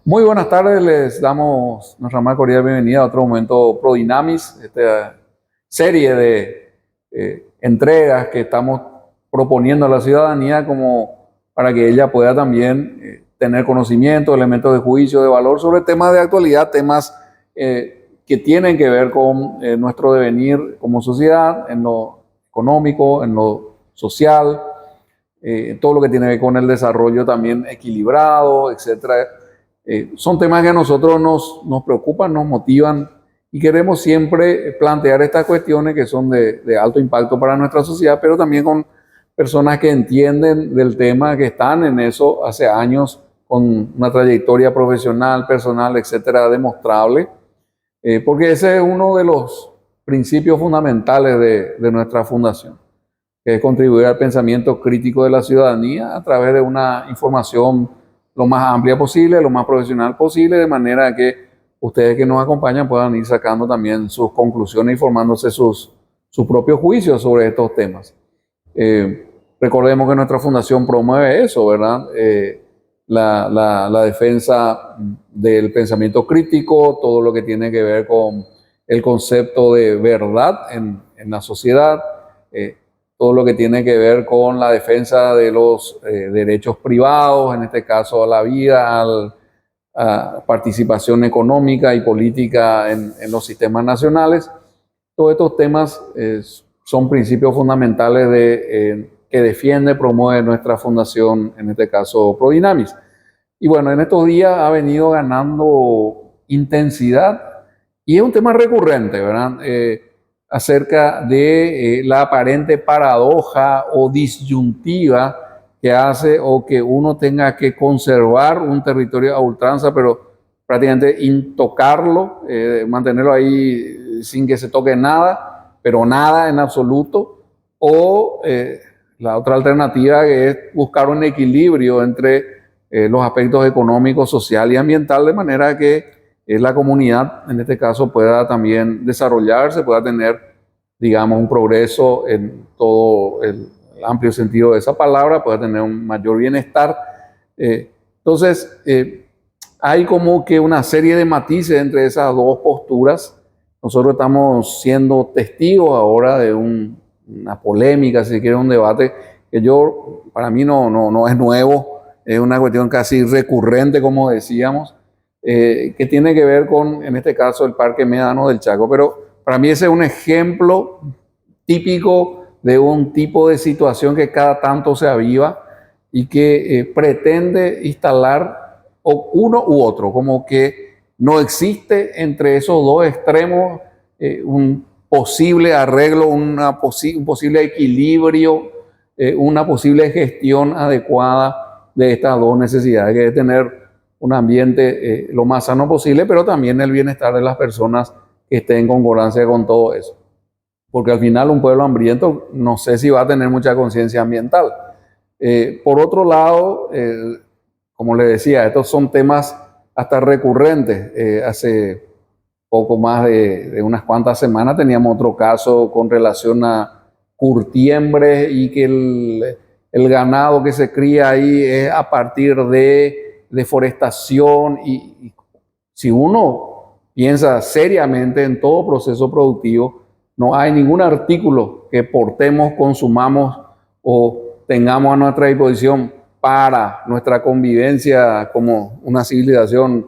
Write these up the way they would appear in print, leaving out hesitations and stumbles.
Muy buenas tardes, les damos nuestra más cordial bienvenida a otro momento ProDynamis, esta serie de entregas que estamos proponiendo a la ciudadanía como para que ella pueda también tener conocimiento, elementos de juicio, de valor sobre temas de actualidad, temas que tienen que ver con nuestro devenir como sociedad, en lo económico, en lo social, todo lo que tiene que ver con el desarrollo también equilibrado, etcétera. Son temas que a nosotros nos preocupan, nos motivan y queremos siempre plantear estas cuestiones que son de alto impacto para nuestra sociedad, pero también con personas que entienden del tema, que están en eso hace años, con una trayectoria profesional, personal, etcétera, demostrable, porque ese es uno de los principios fundamentales de nuestra fundación, que es contribuir al pensamiento crítico de la ciudadanía a través de una información lo más amplia posible, lo más profesional posible, de manera que ustedes que nos acompañan puedan ir sacando también sus conclusiones y formándose sus propios juicios sobre estos temas. Recordemos que nuestra fundación promueve eso, ¿verdad? La defensa del pensamiento crítico, todo lo que tiene que ver con el concepto de verdad en la sociedad, todo lo que tiene que ver con la defensa de los derechos privados, en este caso a la vida, a participación económica y política en los sistemas nacionales. Todos estos temas son principios fundamentales que defiende, promueve nuestra fundación, en este caso ProDynamis. Y bueno, en estos días ha venido ganando intensidad y es un tema recurrente, ¿verdad? Acerca de la aparente paradoja o disyuntiva que hace o que uno tenga que conservar un territorio a ultranza, pero prácticamente intocarlo, mantenerlo ahí sin que se toque nada, pero nada en absoluto, o la otra alternativa que es buscar un equilibrio entre los aspectos económicos, social y ambiental, de manera que la comunidad, en este caso, pueda también desarrollarse, pueda tener, digamos, un progreso en todo el amplio sentido de esa palabra, pueda tener un mayor bienestar. Entonces, hay como que una serie de matices entre esas dos posturas. Nosotros estamos siendo testigos ahora de una polémica, si quiere, un debate que para mí no es nuevo, es una cuestión casi recurrente, como decíamos, que tiene que ver con, en este caso, el Parque Médano del Chaco. Pero para mí ese es un ejemplo típico de un tipo de situación que cada tanto se aviva y que pretende instalar uno u otro, como que no existe entre esos dos extremos un posible arreglo, un posible equilibrio, una posible gestión adecuada de estas dos necesidades, que es tener un ambiente lo más sano posible, pero también el bienestar de las personas que estén en concordancia con todo eso. Porque al final un pueblo hambriento no sé si va a tener mucha conciencia ambiental. Por otro lado, como les decía, estos son temas hasta recurrentes. Hace poco más de unas cuantas semanas teníamos otro caso con relación a curtiembres y que el ganado que se cría ahí es a partir de deforestación y si uno piensa seriamente en todo proceso productivo, no hay ningún artículo que portemos, consumamos o tengamos a nuestra disposición para nuestra convivencia como una civilización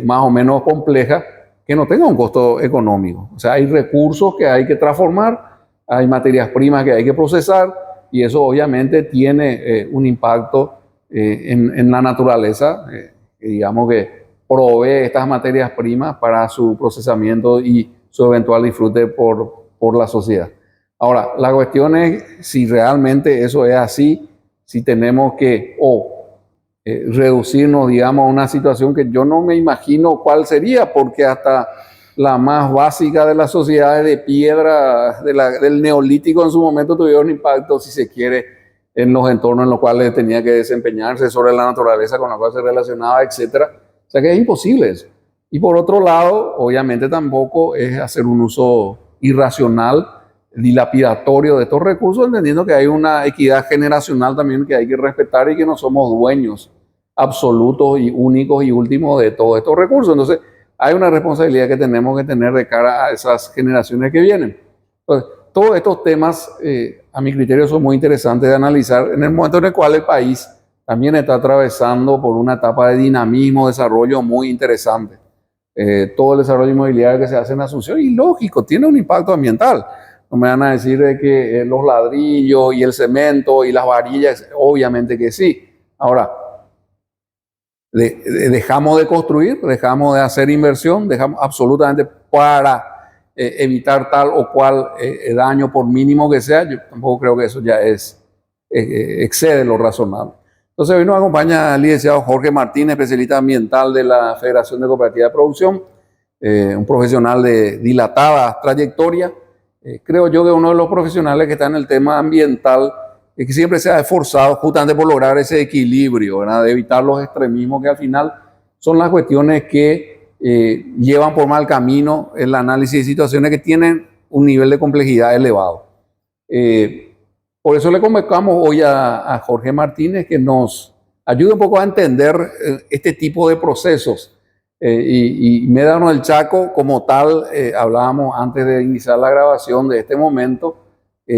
más o menos compleja que no tenga un costo económico. O sea, hay recursos que hay que transformar, hay materias primas que hay que procesar y eso obviamente tiene un impacto en la naturaleza, digamos que provee estas materias primas para su procesamiento y su eventual disfrute por la sociedad. Ahora, la cuestión es si realmente eso es así, si tenemos que reducirnos, digamos, a una situación que yo no me imagino cuál sería, porque hasta la más básica de las sociedades de piedra del neolítico en su momento tuvieron impacto, si se quiere, en los entornos en los cuales tenía que desempeñarse, sobre la naturaleza con la cual se relacionaba, etc. O sea que es imposible eso. Y por otro lado, obviamente tampoco es hacer un uso irracional, dilapidatorio de estos recursos, entendiendo que hay una equidad generacional también que hay que respetar y que no somos dueños absolutos y únicos y últimos de todos estos recursos. Entonces, hay una responsabilidad que tenemos que tener de cara a esas generaciones que vienen. Entonces, todos estos temas, a mi criterio, son muy interesantes de analizar en el momento en el cual el país también está atravesando por una etapa de dinamismo, desarrollo muy interesante. Todo el desarrollo inmobiliario que se hace en Asunción, y lógico, tiene un impacto ambiental. No me van a decir de que los ladrillos y el cemento y las varillas, obviamente que sí. Ahora, dejamos de construir, dejamos de hacer inversión, dejamos absolutamente para evitar tal o cual daño, por mínimo que sea. Yo tampoco creo que eso ya excede lo razonable. Entonces hoy nos acompaña el licenciado Jorge Martínez, especialista ambiental de la Federación de Cooperativas de Producción, un profesional de dilatada trayectoria. Creo yo que uno de los profesionales que está en el tema ambiental es que siempre se ha esforzado justamente por lograr ese equilibrio, ¿verdad? De evitar los extremismos que al final son las cuestiones que llevan por mal camino el análisis de situaciones que tienen un nivel de complejidad elevado. Por eso le convocamos hoy a Jorge Martínez, que nos ayude un poco a entender este tipo de procesos. Y Médano del Chaco, como tal, hablábamos antes de iniciar la grabación de este momento,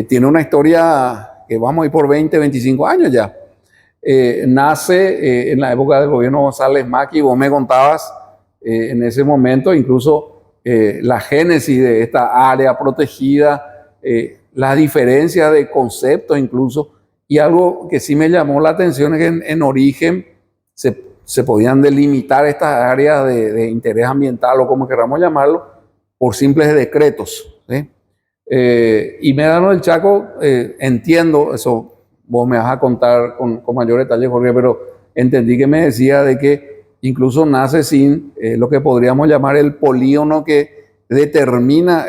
tiene una historia que vamos a ir por 20, 25 años ya. Nace en la época del gobierno González Maqui, vos me contabas en ese momento, incluso la génesis de esta área protegida, la diferencia de conceptos incluso, y algo que sí me llamó la atención es que en origen se podían delimitar estas áreas de interés ambiental o como queramos llamarlo, por simples decretos, ¿sí? Y Médano del Chaco, entiendo, eso vos me vas a contar con mayor detalle, Jorge, pero entendí que me decía de que incluso nace sin lo que podríamos llamar el polígono que determina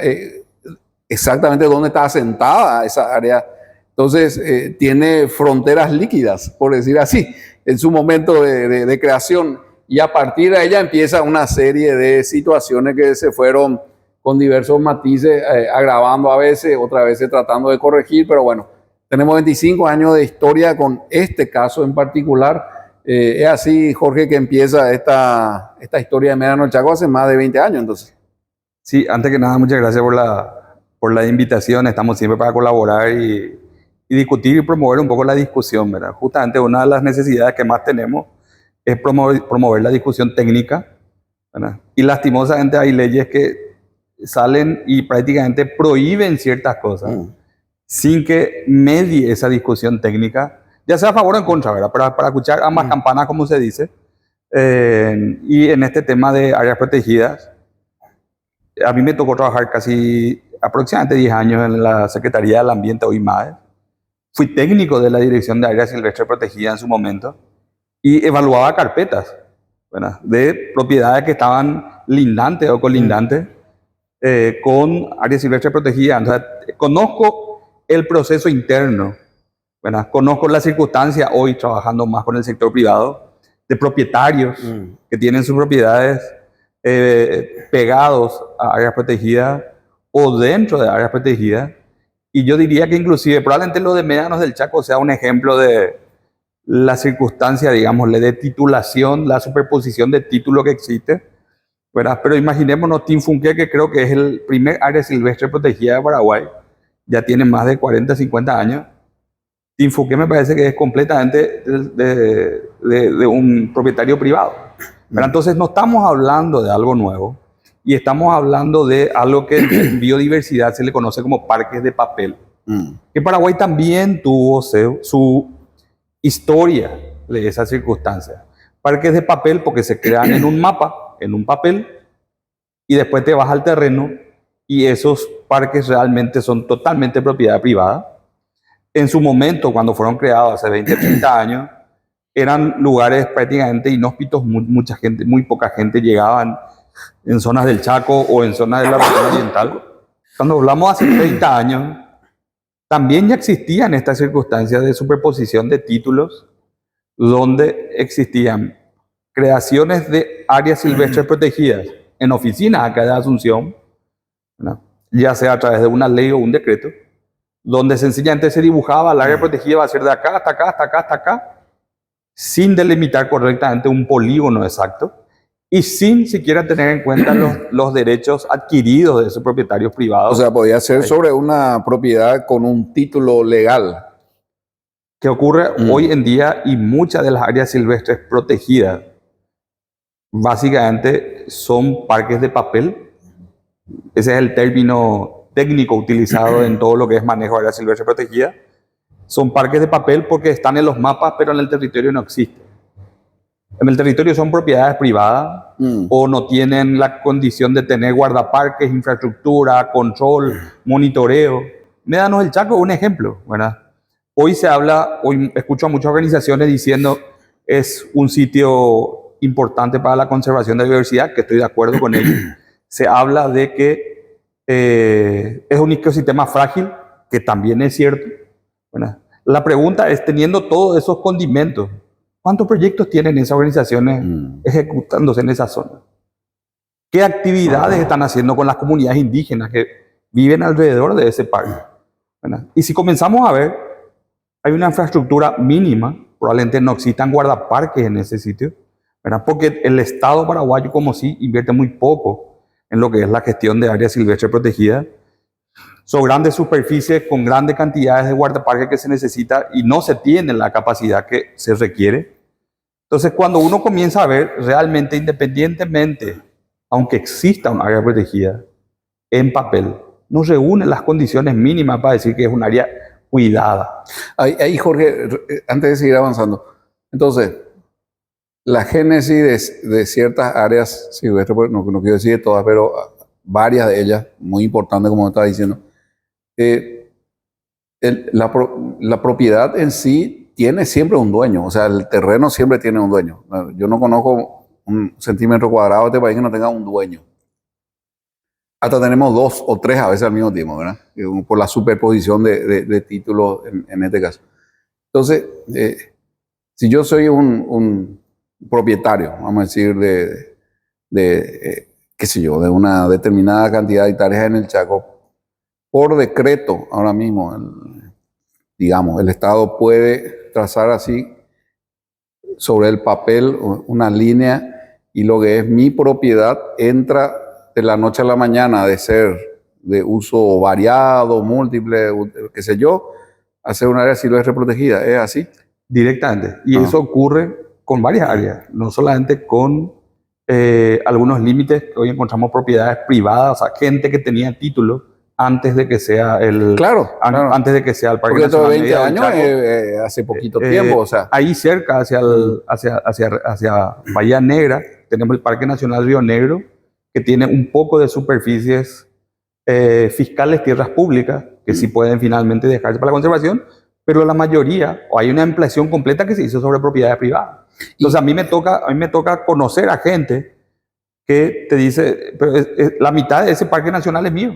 exactamente dónde está asentada esa área. Entonces, tiene fronteras líquidas, por decir así, en su momento de creación. Y a partir de ella empieza una serie de situaciones que se fueron con diversos matices, agravando a veces, otras veces tratando de corregir, pero bueno, tenemos 25 años de historia con este caso en particular. Es así, Jorge, que empieza esta historia de Médano del Chaco hace más de 20 años, entonces. Sí, antes que nada, muchas gracias por la invitación. Estamos siempre para colaborar y discutir y promover un poco la discusión, ¿verdad? Justamente una de las necesidades que más tenemos es promover la discusión técnica, ¿verdad? Y lastimosamente hay leyes que salen y prácticamente prohíben ciertas cosas sin que medie esa discusión técnica, ya sea a favor o en contra, ¿verdad? Para escuchar ambas campanas, como se dice. Y en este tema de áreas protegidas, a mí me tocó trabajar casi aproximadamente 10 años en la Secretaría del Ambiente, hoy MADE. Fui técnico de la Dirección de Áreas Silvestres Protegidas en su momento y evaluaba carpetas, ¿verdad?, de propiedades que estaban lindantes o colindantes con áreas silvestres protegidas. Entonces, conozco el proceso interno, ¿verdad? Conozco la circunstancia hoy trabajando más con el sector privado, de propietarios que tienen sus propiedades pegados a áreas protegidas o dentro de áreas protegidas. Y yo diría que inclusive probablemente lo de Médanos del Chaco sea un ejemplo de la circunstancia, digámosle, de titulación, la superposición de título que existe, ¿verdad? Pero imaginémonos Tinfunqué, que creo que es el primer área silvestre protegida de Paraguay, ya tiene más de 40, 50 años. Tinfunqué me parece que es completamente de un propietario privado. Pero entonces no estamos hablando de algo nuevo y estamos hablando de algo que en biodiversidad se le conoce como parques de papel. Que Paraguay también tuvo su historia de esa circunstancia. Parques de papel porque se crean en un mapa, en un papel, y después te vas al terreno y esos parques realmente son totalmente propiedad privada. En su momento, cuando fueron creados hace 20, 30 años, eran lugares prácticamente inhóspitos, mucha gente, muy poca gente llegaban en zonas del Chaco o en zonas de la región oriental. Cuando hablamos hace 30 años, también ya existían estas circunstancias de superposición de títulos, donde existían creaciones de áreas silvestres protegidas en oficinas acá de Asunción, ¿verdad?, ya sea a través de una ley o un decreto, donde sencillamente se dibujaba el área protegida va a ser de acá hasta acá, hasta acá, hasta acá, sin delimitar correctamente un polígono exacto y sin siquiera tener en cuenta los derechos adquiridos de esos propietarios privados. O sea, podría ser sobre una propiedad con un título legal. Que ocurre hoy en día y muchas de las áreas silvestres protegidas básicamente son parques de papel. Ese es el término técnico utilizado en todo lo que es manejo de áreas silvestres protegidas. Son parques de papel porque están en los mapas, pero en el territorio no existen. En el territorio son propiedades privadas o no tienen la condición de tener guardaparques, infraestructura, control, monitoreo. Médanos del Chaco, un ejemplo, ¿verdad? Hoy escucho a muchas organizaciones diciendo es un sitio importante para la conservación de la biodiversidad, que estoy de acuerdo con ellos. Se habla de que es un ecosistema frágil, que también es cierto, ¿verdad? La pregunta es, teniendo todos esos condimentos, ¿cuántos proyectos tienen esas organizaciones ejecutándose en esa zona? ¿Qué actividades están haciendo con las comunidades indígenas que viven alrededor de ese parque? ¿Verdad? Y si comenzamos a ver, hay una infraestructura mínima, probablemente no existan guardaparques en ese sitio, ¿verdad? Porque el Estado paraguayo como sí invierte muy poco en lo que es la gestión de áreas silvestres protegidas. Son grandes superficies con grandes cantidades de guardaparques que se necesita y no se tiene la capacidad que se requiere. Entonces, cuando uno comienza a ver realmente, independientemente, aunque exista un área protegida, en papel, no reúne las condiciones mínimas para decir que es un área cuidada. Ahí, Jorge, antes de seguir avanzando, entonces, la génesis de ciertas áreas silvestres, no quiero decir de todas, pero varias de ellas, muy importantes, como estaba diciendo, la propiedad en sí tiene siempre un dueño, o sea, el terreno siempre tiene un dueño. Yo no conozco un centímetro cuadrado de este país que no tenga un dueño. Hasta tenemos 2 o 3 a veces al mismo tiempo, ¿verdad? Por la superposición de títulos en este caso. Entonces, si yo soy un propietario, vamos a decir, qué sé yo, de una determinada cantidad de hectáreas en el Chaco, por decreto, ahora mismo, digamos, el Estado puede trazar así sobre el papel una línea y lo que es mi propiedad entra de la noche a la mañana de ser de uso variado, múltiple, qué sé yo, a ser un área silvestre protegida. ¿Es así? Directamente. Y eso ocurre con varias áreas, no solamente con algunos límites. Hoy encontramos propiedades privadas, o sea, gente que tenía título antes de que sea el antes de que sea el Parque Nacional. Porque 20 años hace poquito tiempo, o sea. Ahí cerca, hacia Bahía Negra, tenemos el Parque Nacional Río Negro, que tiene un poco de superficies fiscales, tierras públicas, que sí pueden finalmente dejarse para la conservación, pero la mayoría, o hay una ampliación completa que se hizo sobre propiedades privadas. Entonces a mí me toca conocer a gente que te dice, pero la mitad de ese parque nacional es mío.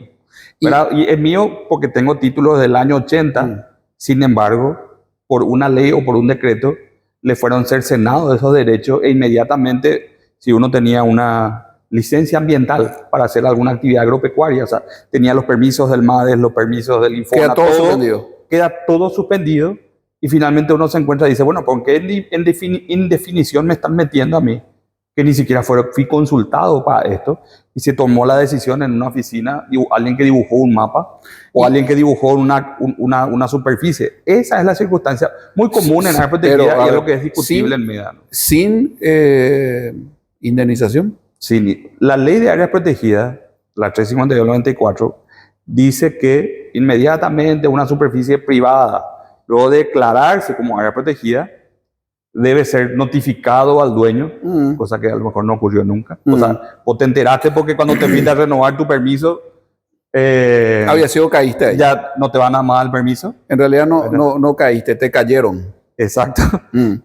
Y es mío porque tengo títulos del año 80, sin embargo, por una ley o por un decreto, le fueron cercenados esos derechos e inmediatamente, si uno tenía una licencia ambiental para hacer alguna actividad agropecuaria, o sea, tenía los permisos del MADES, los permisos del Infona, queda todo suspendido y finalmente uno se encuentra y dice, bueno, ¿por qué en definición me están metiendo a mí? Que ni siquiera fui consultado para esto y se tomó la decisión en una oficina, alguien que dibujó un mapa o alguien que dibujó una superficie. Esa es la circunstancia muy común en área protegida y es lo que es discutible en Médano. ¿Sin indemnización? Sí, la ley de áreas protegidas, la 352/94, dice que inmediatamente una superficie privada, luego de declararse como área protegida, debe ser notificado al dueño, cosa que a lo mejor no ocurrió nunca. O sea, vos te enteraste porque cuando te fuiste a renovar tu permiso, había sido caíste ahí. Ya no te van a dar el permiso. En realidad no caíste, te cayeron. Exacto.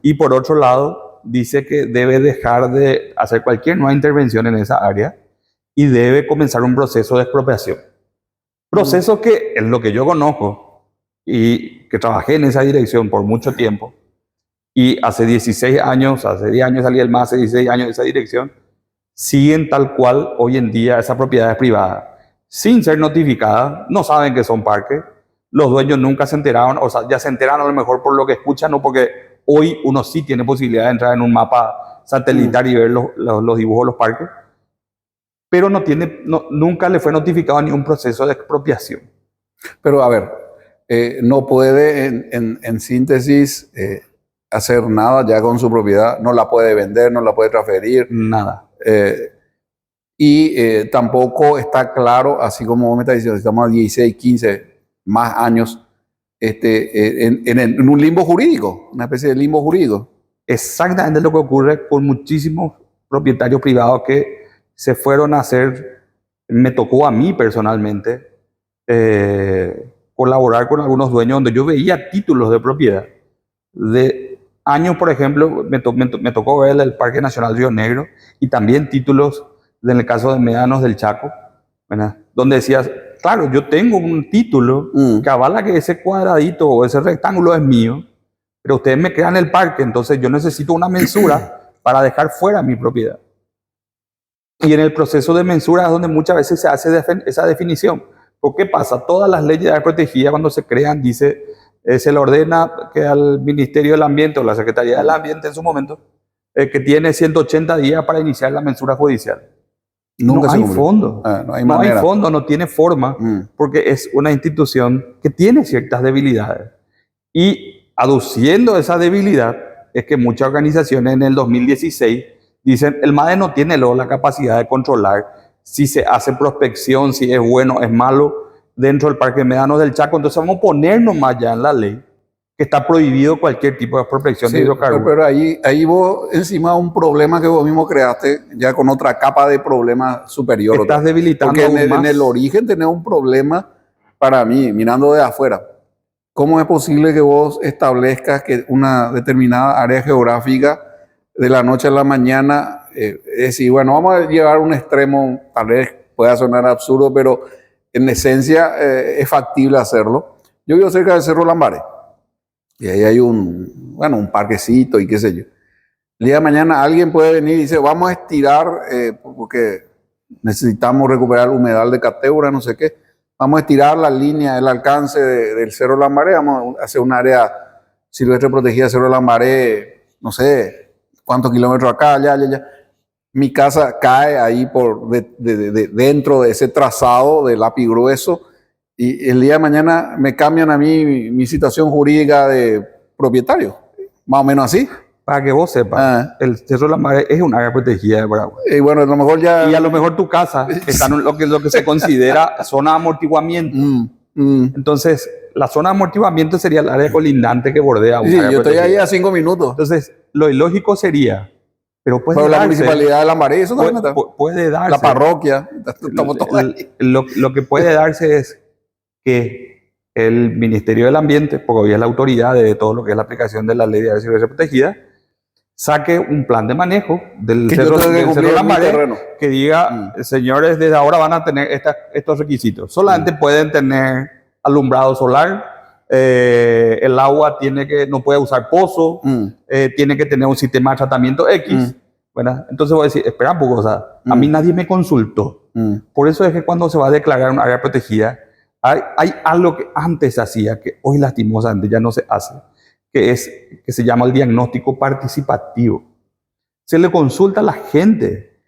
Y por otro lado, dice que debe dejar de hacer cualquier nueva intervención en esa área y debe comenzar un proceso de expropiación. Proceso que es lo que yo conozco y que trabajé en esa dirección por mucho tiempo. Y hace 16 años, hace 10 años salí del MAS, hace 16 años de esa dirección, siguen tal cual hoy en día esas propiedades privadas, sin ser notificadas, no saben que son parques, los dueños nunca se enteraron, o sea, ya se enteran a lo mejor por lo que escuchan o porque hoy uno sí tiene posibilidad de entrar en un mapa satelital y ver los dibujos de los parques, pero nunca le fue notificado ni un proceso de expropiación. Pero a ver, no puede en síntesis hacer nada ya con su propiedad, no la puede vender, no la puede transferir. Nada. Y tampoco está claro, así como vos me estás diciendo, estamos a 16, 15 más años en un limbo jurídico, una especie de limbo jurídico. Exactamente lo que ocurre con muchísimos propietarios privados que se fueron a hacer. Me tocó a mí personalmente colaborar con algunos dueños donde yo veía títulos de propiedad de años. Por ejemplo, me tocó ver el Parque Nacional Río Negro y también títulos en el caso de Médanos del Chaco, ¿verdad? Donde decías, claro, yo tengo un título que avala que ese cuadradito o ese rectángulo es mío, pero ustedes me crean el parque, entonces yo necesito una mensura para dejar fuera mi propiedad. Y en el proceso de mensura es donde muchas veces se hace esa definición. ¿Por qué pasa? Todas las leyes de área protegida, cuando se crean, dice, se le ordena que al Ministerio del Ambiente o la Secretaría del Ambiente en su momento, que tiene 180 días para iniciar la mensura judicial. Nunca no hay fondo, no hay no hay manera. fondo, no tiene forma, porque es una institución que tiene ciertas debilidades. Y aduciendo esa debilidad, es que muchas organizaciones en el 2016 dicen, el MADE no tiene luego la capacidad de controlar si se hace prospección, si es bueno, es malo, dentro del Parque Médanos del Chaco. Entonces vamos a ponernos más ya en la ley que está prohibido cualquier tipo de prospección de hidrocarburos. Pero ahí vos encima un problema que vos mismo creaste, ya con otra capa de problema superior. Estás debilitando porque aún más. En el origen tenés un problema para mí, mirando de afuera. ¿Cómo es posible que vos establezcas que una determinada área geográfica de la noche a la mañana, es decir, bueno, vamos a llevar un extremo, tal vez pueda sonar absurdo, pero en esencia es factible hacerlo? Yo vivo cerca del Cerro Lambaré. Y ahí hay un parquecito y qué sé yo. El día de mañana alguien puede venir y dice, vamos a estirar, porque necesitamos recuperar el humedal de Cateura, no sé qué. Vamos a estirar la línea, el alcance del Cerro Lambaré, vamos a hacer un área silvestre protegida, Cerro Lambaré, no sé cuántos kilómetros acá, allá. Mi casa cae ahí dentro de ese trazado de lápiz grueso. Y el día de mañana me cambian a mí mi situación jurídica de propietario, más o menos así. Para que vos sepas, el Cerro Lambaré es un área protegida de Paraguay. Y bueno, a lo mejor ya... Y a lo mejor tu casa está en lo que se considera zona de amortiguamiento. Entonces, la zona de amortiguamiento sería el área colindante que bordea un área yo estoy protegida. ahí a 5 minutos. Entonces, lo ilógico sería... Pero la municipalidad de Lambaré, eso también está. Puede darse. La parroquia. Estamos todos ahí. Lo que puede darse es que el Ministerio del Ambiente, porque hoy es la autoridad de todo lo que es la aplicación de la ley de área silvestre protegida, saque un plan de manejo del Cerro Lambaré que diga, señores, desde ahora van a tener estos requisitos. Solamente pueden tener alumbrado solar, el agua no puede usar pozo, tiene que tener un sistema de tratamiento X. ¿Verdad? Entonces voy a decir, espera un poco, o sea, a mí nadie me consultó. Por eso es que cuando se va a declarar un área protegida, hay algo que antes se hacía, que hoy lastimosamente ya no se hace, que se llama el diagnóstico participativo. Se le consulta a la gente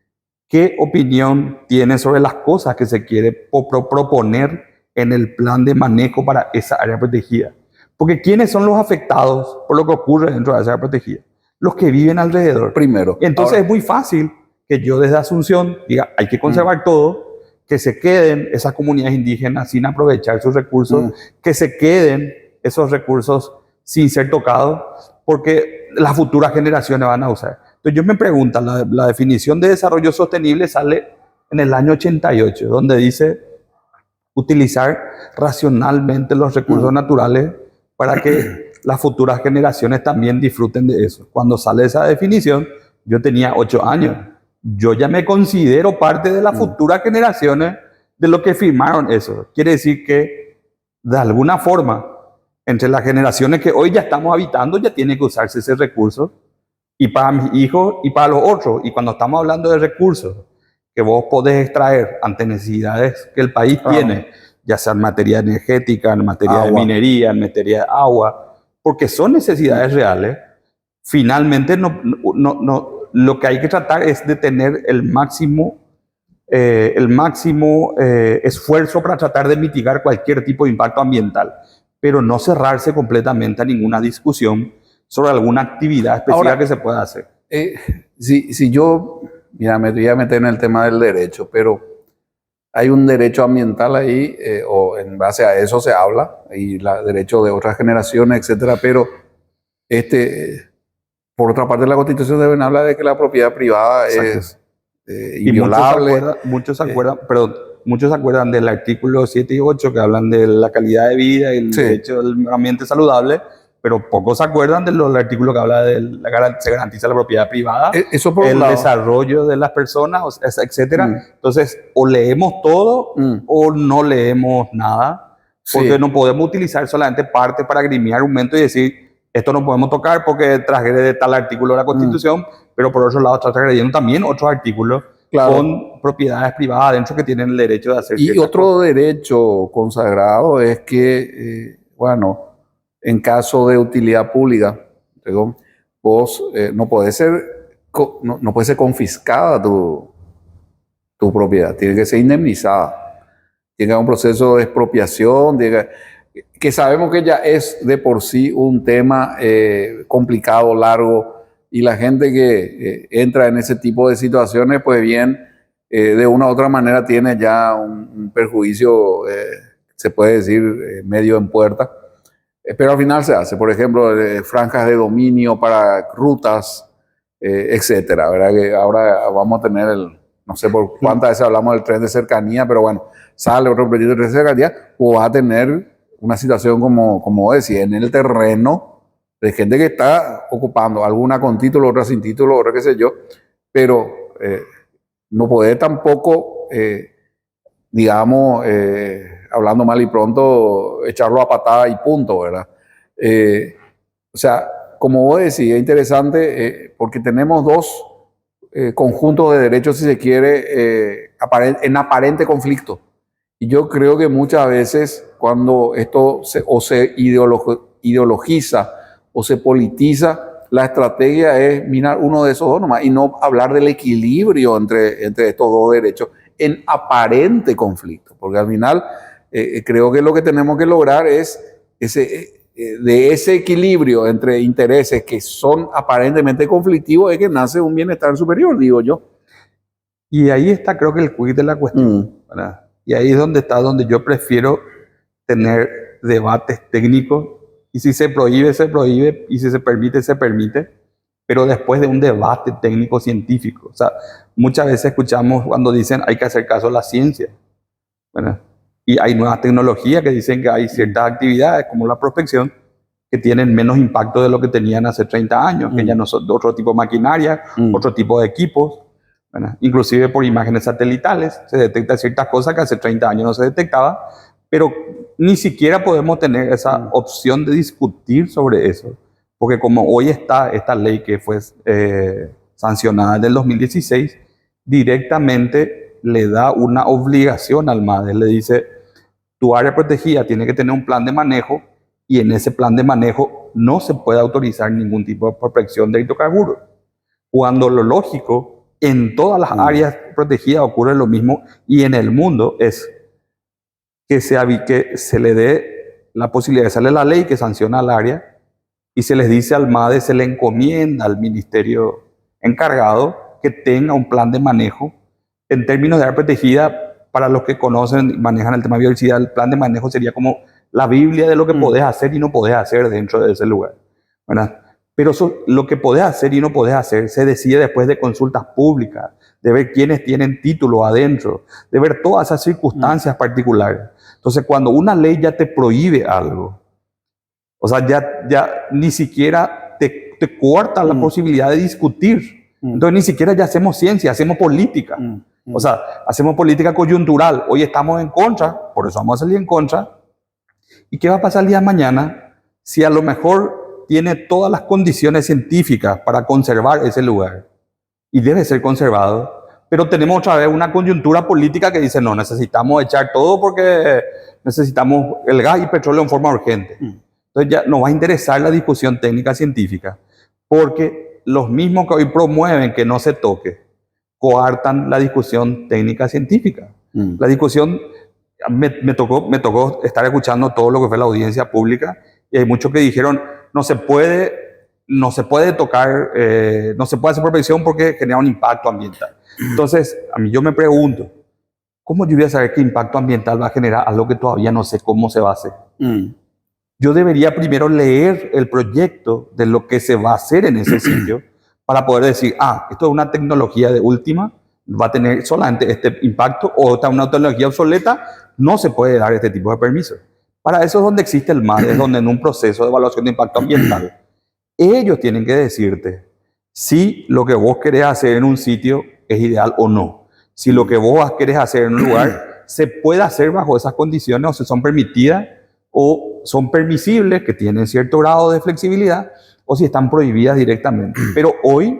qué opinión tiene sobre las cosas que se quiere proponer en el plan de manejo para esa área protegida. Porque ¿quiénes son los afectados por lo que ocurre dentro de esa área protegida? Los que viven alrededor. Primero. Entonces ahora, es muy fácil que yo desde Asunción diga, hay que conservar todo, que se queden esas comunidades indígenas sin aprovechar sus recursos, que se queden esos recursos sin ser tocados, porque las futuras generaciones van a usar. Entonces yo me pregunto, la definición de desarrollo sostenible sale en el año 88, donde dice utilizar racionalmente los recursos naturales para que las futuras generaciones también disfruten de eso. Cuando sale esa definición, yo tenía 8 años. Yo ya me considero parte de las futuras generaciones de los que firmaron eso. Quiere decir que, de alguna forma, entre las generaciones que hoy ya estamos habitando, ya tiene que usarse ese recurso. Y para mis hijos y para los otros. Y cuando estamos hablando de recursos que vos podés extraer ante necesidades que el país tiene, ya sea en materia energética, en materia de minería, en materia de agua, porque son necesidades reales, finalmente lo que hay que tratar es de tener el máximo esfuerzo para tratar de mitigar cualquier tipo de impacto ambiental, pero no cerrarse completamente a ninguna discusión sobre alguna actividad específica Ahora, que se pueda hacer. si yo, mira, me voy a meter en el tema del derecho, pero hay un derecho ambiental ahí, o en base a eso se habla, y derecho de otras generaciones, etcétera, pero por otra parte, la Constitución deben hablar de que la propiedad privada Exacto. es Y inviolable. muchos se acuerdan del artículo 7 y 8 que hablan de la calidad de vida y el Sí. derecho al ambiente saludable, pero pocos se acuerdan del artículo que habla de se garantiza la propiedad privada, Eso por un el lado. desarrollo de las personas, etcétera. Entonces, o leemos todo o no leemos nada, porque Sí. no podemos utilizar solamente parte para grimir argumentos y decir esto no podemos tocar porque transgrede tal artículo de la Constitución, pero por otro lado está transgrediendo también otros artículos Claro. con propiedades privadas adentro que tienen el derecho de hacer Y ciertas otro cosas. derecho consagrado es que, bueno, en caso de utilidad pública, digo, vos no podés ser, no puede ser confiscada tu propiedad, tiene que ser indemnizada. Tiene que haber un proceso de expropiación, que sabemos que ya es de por sí un tema complicado, largo, y la gente que entra en ese tipo de situaciones, pues bien, de una u otra manera tiene ya un perjuicio, se puede decir, medio en puerta. Pero al final se hace, por ejemplo, franjas de dominio para rutas, etcétera, ¿verdad? Que ahora vamos a tener no sé por cuántas veces hablamos del tren de cercanía, pero bueno, sale otro proyecto de tren de cercanía, o vas a tener una situación como decía, en el terreno de gente que está ocupando, alguna con título, otra sin título, otra qué sé yo, pero no poder tampoco, digamos, hablando mal y pronto, echarlo a patada y punto, ¿verdad? O sea, como vos decís, es interesante porque tenemos dos conjuntos de derechos, si se quiere, en aparente conflicto. Y yo creo que muchas veces cuando esto se ideologiza o se politiza, la estrategia es mirar uno de esos dos nomás y no hablar del equilibrio entre estos dos derechos en aparente conflicto. Porque al final creo que lo que tenemos que lograr es de ese equilibrio entre intereses que son aparentemente conflictivos es que nace un bienestar superior, digo yo. Y ahí está, creo que el quid de la cuestión, ¿verdad? Y ahí es donde yo prefiero tener debates técnicos. Y si se prohíbe, se prohíbe. Y si se permite, se permite. Pero después de un debate técnico científico. O sea, muchas veces escuchamos cuando dicen hay que hacer caso a la ciencia, ¿verdad? Y hay nuevas tecnologías que dicen que hay ciertas actividades como la prospección que tienen menos impacto de lo que tenían hace 30 años, que ya no son de otro tipo de maquinaria, otro tipo de equipos, ¿verdad? Inclusive por imágenes satelitales se detectan ciertas cosas que hace 30 años no se detectaba, pero ni siquiera podemos tener esa opción de discutir sobre eso, porque como hoy está esta ley que fue sancionada en el 2016, directamente le da una obligación al MADE, le dice, tu área protegida tiene que tener un plan de manejo y en ese plan de manejo no se puede autorizar ningún tipo de prospección de hidrocarburos. Cuando lo lógico, en todas las áreas protegidas ocurre lo mismo y en el mundo es que se le dé la posibilidad de sale la ley que sanciona al área y se les dice al MADE, se le encomienda al ministerio encargado que tenga un plan de manejo en términos de área protegida. Para los que conocen y manejan el tema de biodiversidad, el plan de manejo sería como la Biblia de lo que podés hacer y no podés hacer dentro de ese lugar, ¿verdad? Pero lo que podés hacer y no podés hacer se decide después de consultas públicas, de ver quiénes tienen título adentro, de ver todas esas circunstancias particulares. Entonces, cuando una ley ya te prohíbe algo, o sea, ya ni siquiera te corta la posibilidad de discutir. Entonces, ni siquiera ya hacemos ciencia, hacemos política. O sea, hacemos política coyuntural. Hoy estamos en contra, por eso vamos a salir en contra. ¿Y qué va a pasar el día de mañana si a lo mejor tiene todas las condiciones científicas para conservar ese lugar? Y debe ser conservado. Pero tenemos otra vez una coyuntura política que dice, no, necesitamos echar todo porque necesitamos el gas y petróleo en forma urgente. Entonces ya nos va a interesar la discusión técnica científica. porque los mismos que hoy promueven que no se toque, coartan la discusión técnica científica. La discusión, me tocó estar escuchando todo lo que fue la audiencia pública, y hay muchos que dijeron, no se puede tocar, no se puede hacer prospección porque genera un impacto ambiental. Entonces, a mí yo me pregunto, ¿cómo yo voy a saber qué impacto ambiental va a generar algo que todavía no sé cómo se va a hacer? Yo debería primero leer el proyecto de lo que se va a hacer en ese sitio para poder decir, esto es una tecnología de última, va a tener solamente este impacto, o esta es una tecnología obsoleta, no se puede dar este tipo de permisos. Para eso es donde existe el MAD, es donde en un proceso de evaluación de impacto ambiental, ellos tienen que decirte si lo que vos querés hacer en un sitio es ideal o no. Si lo que vos querés hacer en un lugar se puede hacer bajo esas condiciones, o si son permitidas o son permisibles, que tienen cierto grado de flexibilidad, o si están prohibidas directamente. Pero hoy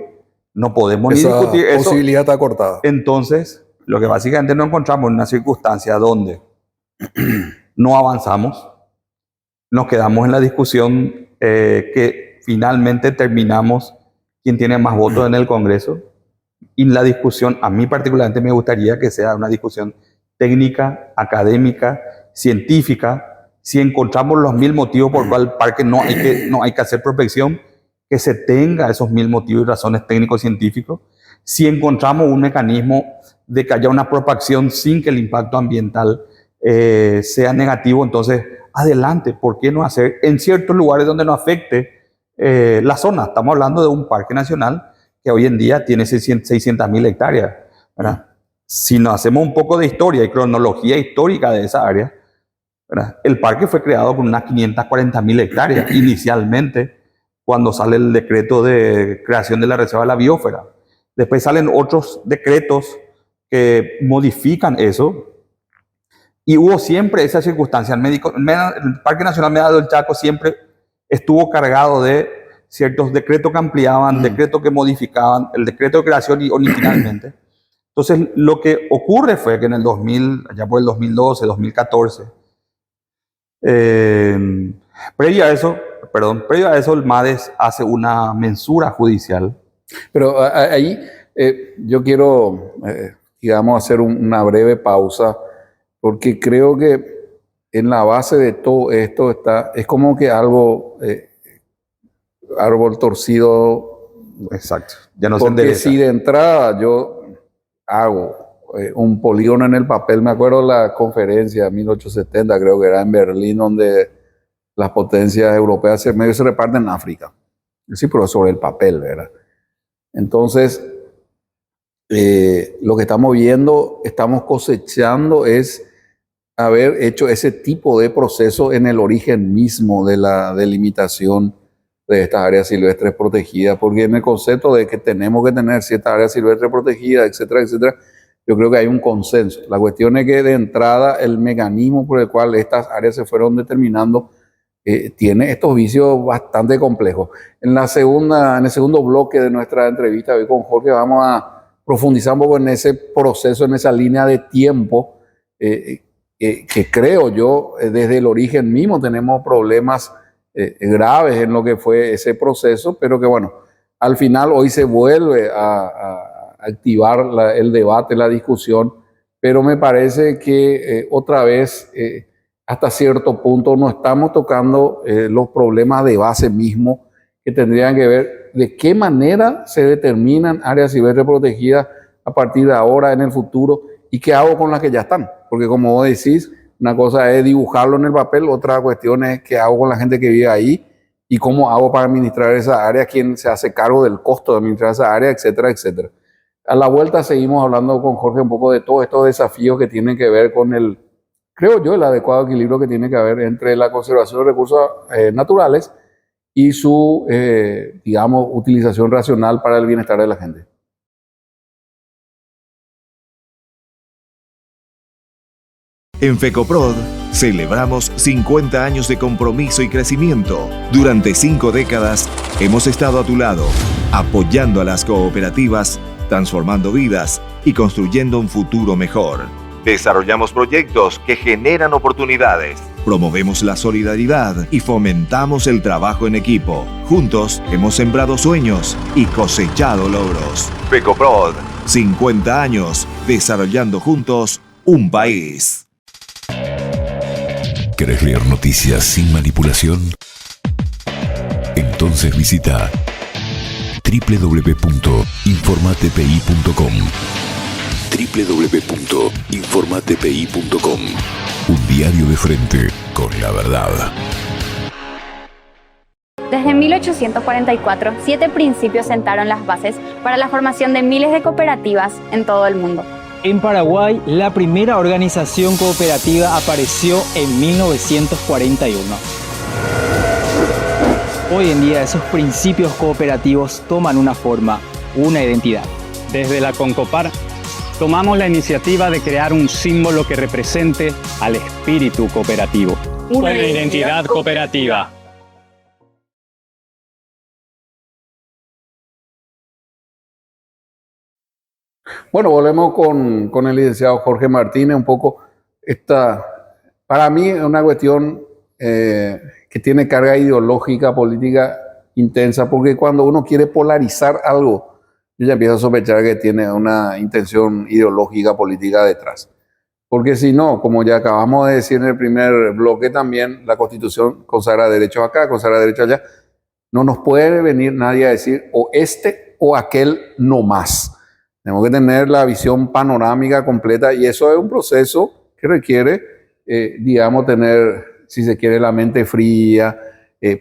no podemos ni discutir eso. Esa posibilidad está cortada. Entonces, lo que básicamente nos encontramos en una circunstancia donde no avanzamos, nos quedamos en la discusión que finalmente terminamos quién tiene más votos en el Congreso, y la discusión, a mí particularmente me gustaría que sea una discusión técnica, académica, científica. Si encontramos los 1000 motivos por cual el parque no hay que hacer prospección, que se tenga esos 1000 motivos y razones técnico-científicos. Si encontramos un mecanismo de que haya una propagación sin que el impacto ambiental sea negativo, entonces adelante. ¿Por qué no hacer en ciertos lugares donde no afecte la zona? Estamos hablando de un parque nacional que hoy en día tiene 600.000 hectáreas, ¿verdad? Si nos hacemos un poco de historia y cronología histórica de esa área, ¿verdad? El parque fue creado con unas 540.000 hectáreas inicialmente, cuando sale el decreto de creación de la reserva de la biosfera. Después salen otros decretos que modifican eso, y hubo siempre esa circunstancia. El Parque Nacional Medallón del Chaco siempre estuvo cargado de ciertos decretos que ampliaban, decretos que modificaban, el decreto de creación originalmente. Entonces, lo que ocurre fue que en el 2000, ya por el 2012, 2014, previo a eso, el MADES hace una mensura judicial. Pero ahí yo quiero, digamos, hacer una breve pausa, porque creo que en la base de todo esto es como que algo, árbol torcido. Exacto. Ya no se porque endereza. Si de entrada yo hago un polígono en el papel, me acuerdo la conferencia 1870, creo que era en Berlín, donde las potencias europeas medio se reparten en África. Sí, pero sobre el papel, ¿verdad? Entonces, lo que estamos viendo, estamos cosechando es haber hecho ese tipo de proceso en el origen mismo de la delimitación de estas áreas silvestres protegidas, porque en el concepto de que tenemos que tener ciertas áreas silvestres protegidas, etcétera, etcétera, yo creo que hay un consenso. La cuestión es que de entrada el mecanismo por el cual estas áreas se fueron determinando tiene estos vicios bastante complejos. En el segundo bloque de nuestra entrevista hoy con Jorge vamos a profundizar un poco en ese proceso, en esa línea de tiempo que creo yo desde el origen mismo tenemos problemas graves en lo que fue ese proceso, pero que bueno, al final hoy se vuelve a activar el debate, la discusión, pero me parece que otra vez hasta cierto punto no estamos tocando los problemas de base mismo que tendrían que ver de qué manera se determinan áreas silvestres protegidas a partir de ahora, en el futuro, y qué hago con las que ya están. Porque como vos decís, una cosa es dibujarlo en el papel, otra cuestión es qué hago con la gente que vive ahí y cómo hago para administrar esa área, quién se hace cargo del costo de administrar esa área, etcétera, etcétera. A la vuelta seguimos hablando con Jorge un poco de todos estos desafíos que tienen que ver con creo yo, el adecuado equilibrio que tiene que haber entre la conservación de recursos naturales y su, digamos, utilización racional para el bienestar de la gente. En FECOPROD celebramos 50 años de compromiso y crecimiento. Durante 5 décadas hemos estado a tu lado, apoyando a las cooperativas, transformando vidas y construyendo un futuro mejor. Desarrollamos proyectos que generan oportunidades, Promovemos la solidaridad y fomentamos el trabajo en equipo. Juntos hemos sembrado sueños y cosechado logros. Fecoprod, 50 años desarrollando juntos un país. ¿Querés leer noticias sin manipulación? Entonces visita www.informatpi.com. www.informatpi.com. Un diario de frente con la verdad. Desde 1844, 7 principios sentaron las bases para la formación de miles de cooperativas en todo el mundo. En Paraguay, la primera organización cooperativa apareció en 1941. Hoy en día esos principios cooperativos toman una forma, una identidad. Desde la Concopar tomamos la iniciativa de crear un símbolo que represente al espíritu cooperativo. Una identidad cooperativa. Bueno, volvemos con el licenciado Jorge Martínez. Un poco para mí es una cuestión que tiene carga ideológica, política intensa, porque cuando uno quiere polarizar algo, yo ya empiezo a sospechar que tiene una intención ideológica, política detrás. Porque si no, como ya acabamos de decir en el primer bloque también, la Constitución consagra derechos acá, consagra derechos allá. No nos puede venir nadie a decir o este o aquel no más. Tenemos que tener la visión panorámica completa y eso es un proceso que requiere, digamos, tener, si se quiere, la mente fría,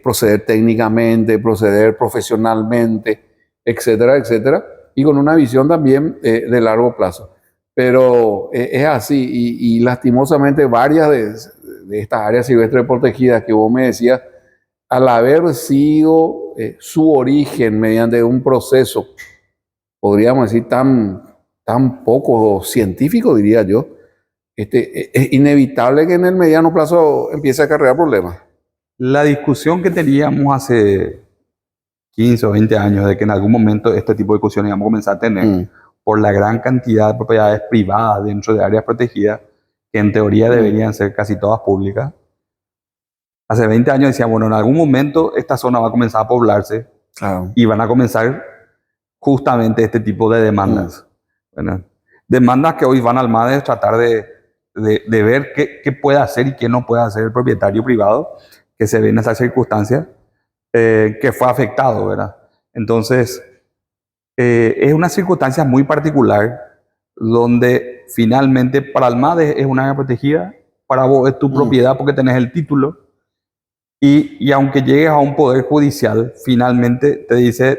proceder técnicamente, proceder profesionalmente, etcétera, etcétera, y con una visión también de largo plazo. Pero es así y lastimosamente varias de estas áreas silvestres protegidas que vos me decías, al haber sido su origen mediante un proceso, podríamos decir, tan poco científico, diría yo, es inevitable que en el mediano plazo empiece a acarrear problemas. La discusión que teníamos hace 15 o 20 años de que en algún momento este tipo de discusiones íbamos a comenzar a tener por la gran cantidad de propiedades privadas dentro de áreas protegidas, que en teoría deberían ser casi todas públicas. Hace 20 años decíamos, bueno, en algún momento esta zona va a comenzar a poblarse y van a comenzar justamente este tipo de demandas. Bueno, demandas que hoy van al MADES tratar de ver qué puede hacer y qué no puede hacer el propietario privado que se ve en esas circunstancias, que fue afectado, ¿verdad? Entonces, es una circunstancia muy particular donde finalmente para el MADES es una área protegida, para vos es tu propiedad porque tenés el título y aunque llegues a un poder judicial, finalmente te dice,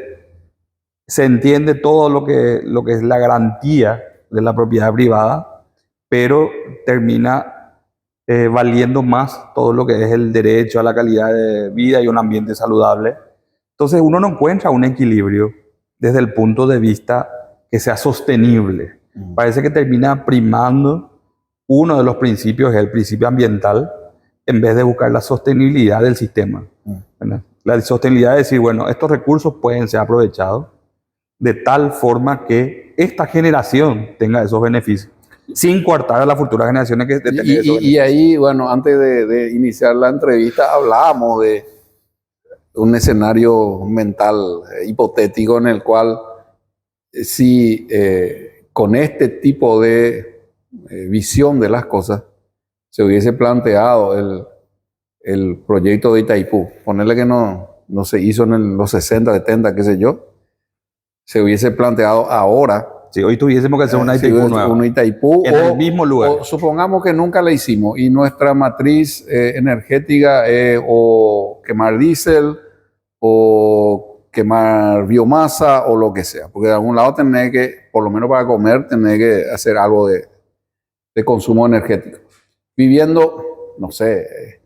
se entiende todo lo que es la garantía de la propiedad privada, pero termina valiendo más todo lo que es el derecho a la calidad de vida y un ambiente saludable. Entonces uno no encuentra un equilibrio desde el punto de vista que sea sostenible. Parece que termina primando uno de los principios, el principio ambiental, en vez de buscar la sostenibilidad del sistema. La sostenibilidad es decir, bueno, estos recursos pueden ser aprovechados de tal forma que esta generación tenga esos beneficios, sin coartar a las futuras generaciones que tengan esos beneficios. Y ahí, bueno, antes de iniciar la entrevista, hablábamos de un escenario mental hipotético en el cual si con este tipo de visión de las cosas se hubiese planteado el proyecto de Itaipú, ponerle que no se hizo en los 60, 70, qué sé yo, se hubiese planteado ahora. Si hoy tuviésemos que hacer una Itaipú nueva, una Itaipú en el mismo lugar. O supongamos que nunca la hicimos y nuestra matriz energética o quemar diésel o quemar biomasa o lo que sea, porque de algún lado tener que, por lo menos para comer, tener que hacer algo de consumo energético. Viviendo, no sé,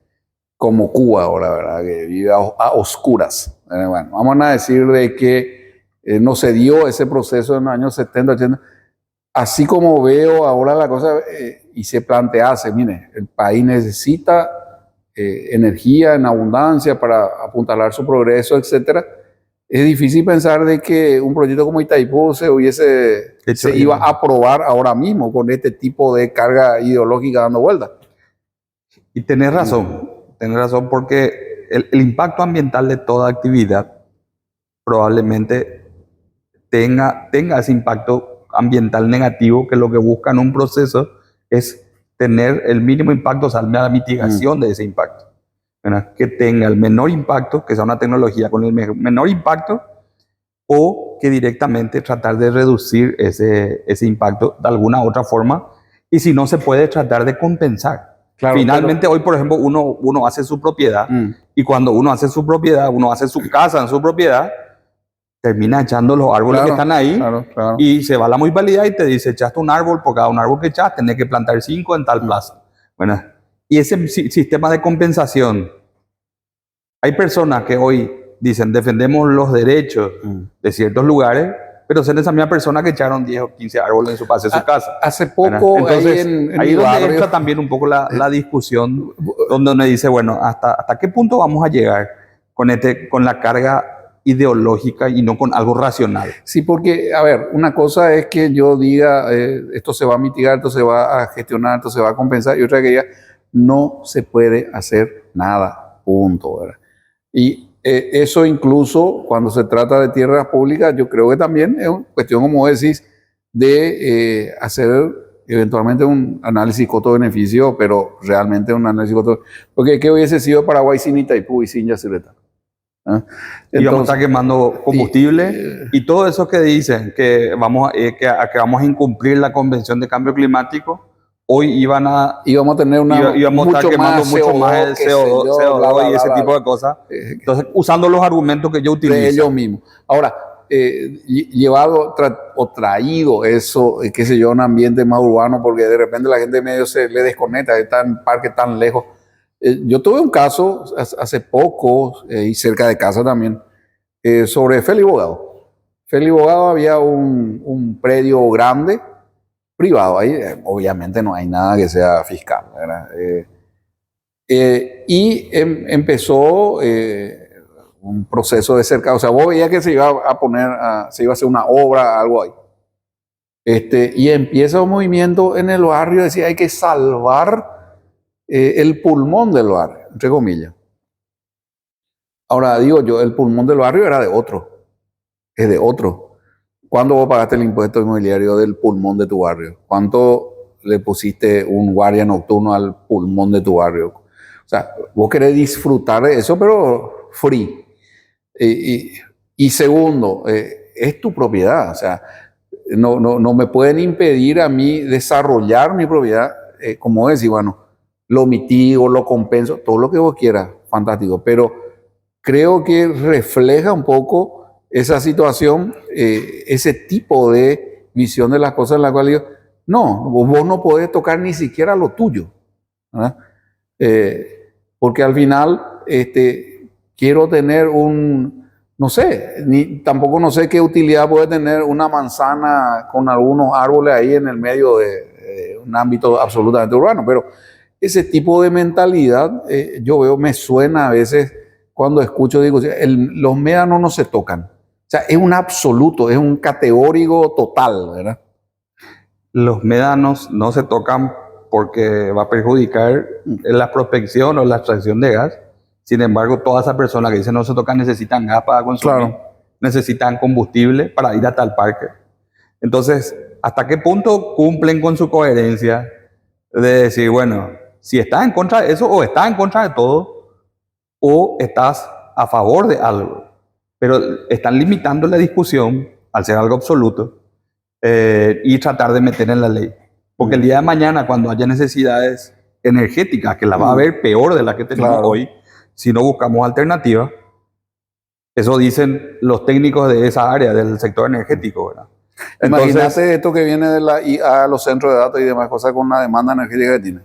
como Cuba ahora, ¿verdad? Que vive a oscuras. Bueno, vamos a decir de que no se dio ese proceso en los años 70, 80. Así como veo ahora la cosa y se plantease, mire, el país necesita energía en abundancia para apuntalar su progreso, etcétera. Es difícil pensar de que un proyecto como Itaipú se iba a aprobar ahora mismo con este tipo de carga ideológica dando vuelta. Y tenés razón porque el impacto ambiental de toda actividad probablemente tenga ese impacto ambiental negativo, que lo que busca en un proceso es tener el mínimo impacto, o sea, la mitigación de ese impacto, ¿verdad? Que tenga el menor impacto, que sea una tecnología con el menor impacto, o que directamente tratar de reducir ese impacto de alguna otra forma, y si no se puede, tratar de compensar. Claro, Finalmente, hoy, por ejemplo, uno hace su propiedad, y cuando uno hace su propiedad, uno hace su casa en su propiedad, termina echando los árboles que están ahí, claro. y se va la municipalidad y te dice, echaste un árbol, por cada un árbol que echaste, tenés que plantar 5 en tal plaza. Bueno, y ese sistema de compensación, hay personas que hoy dicen, defendemos los derechos de ciertos lugares, pero son esa misma persona que echaron 10 o 15 árboles en su pase de su casa. Hace poco, entonces, ahí es donde barrio entra también un poco la discusión, donde uno dice, bueno, ¿hasta qué punto vamos a llegar con la carga ideológica y no con algo racional? Sí, porque, a ver, una cosa es que yo diga, esto se va a mitigar, esto se va a gestionar, esto se va a compensar, y otra que diga, no se puede hacer nada, punto, ¿verdad? Y eso incluso cuando se trata de tierras públicas, yo creo que también es una cuestión, como decís, de hacer eventualmente un análisis costo-beneficio, pero realmente un análisis costo, porque ¿qué hubiese sido Paraguay sin Itaipú y sin Yacyretá? ¿Ah? Y vamos a estar quemando combustible y todo eso que dicen que vamos a incumplir la Convención de Cambio Climático, hoy íbamos a tener íbamos a estar quemando mucho más el CO2 y ese tipo de cosas. Entonces, usando los argumentos que yo utilizo. De ellos mismos. Ahora, llevado o traído eso, qué sé yo, a un ambiente más urbano, porque de repente la gente medio se le desconecta, está en parque tan lejos. Yo tuve un caso hace poco, y cerca de casa también, sobre Félix Bogado. Félix Bogado había un predio grande, privado, ahí obviamente no hay nada que sea fiscal, ¿verdad? Y empezó un proceso de cerca, o sea, vos veías que se iba a poner, se iba a hacer una obra, algo ahí. Y empieza un movimiento en el barrio, decía, hay que salvar el pulmón del barrio, entre comillas. Ahora digo yo, el pulmón del barrio era de otro, es de otro. ¿Cuándo vos pagaste el impuesto inmobiliario del pulmón de tu barrio? ¿Cuánto le pusiste un guardia nocturno al pulmón de tu barrio? O sea, vos querés disfrutar de eso, pero free. Y segundo, es tu propiedad. O sea, no me pueden impedir a mí desarrollar mi propiedad, como decir, bueno, lo mitigo, lo compenso, todo lo que vos quieras, fantástico. Pero creo que refleja un poco esa situación, ese tipo de visión de las cosas en la cual digo, no, vos no podés tocar ni siquiera lo tuyo, ¿verdad? Porque al final quiero tener no sé, tampoco no sé qué utilidad puede tener una manzana con algunos árboles ahí en el medio de un ámbito absolutamente urbano, pero ese tipo de mentalidad yo veo, me suena a veces cuando escucho, digo, los médanos no se tocan. O sea, es un absoluto, es un categórico total, ¿verdad? Los médanos no se tocan porque va a perjudicar la prospección o la extracción de gas. Sin embargo, todas esas personas que dicen no se tocan necesitan gas para consumir, claro, necesitan combustible para ir hasta el parque. Entonces, ¿hasta qué punto cumplen con su coherencia de decir, bueno, si estás en contra de eso, o estás en contra de todo, o estás a favor de algo? Pero están limitando la discusión al ser algo absoluto y tratar de meter en la ley. Porque el día de mañana, cuando haya necesidades energéticas, que la va a haber peor de la que tenemos hoy, si no buscamos alternativas, eso dicen los técnicos de esa área, del sector energético, ¿verdad? Imagínate esto que viene de la IA, los centros de datos y demás cosas con la demanda energética que tiene.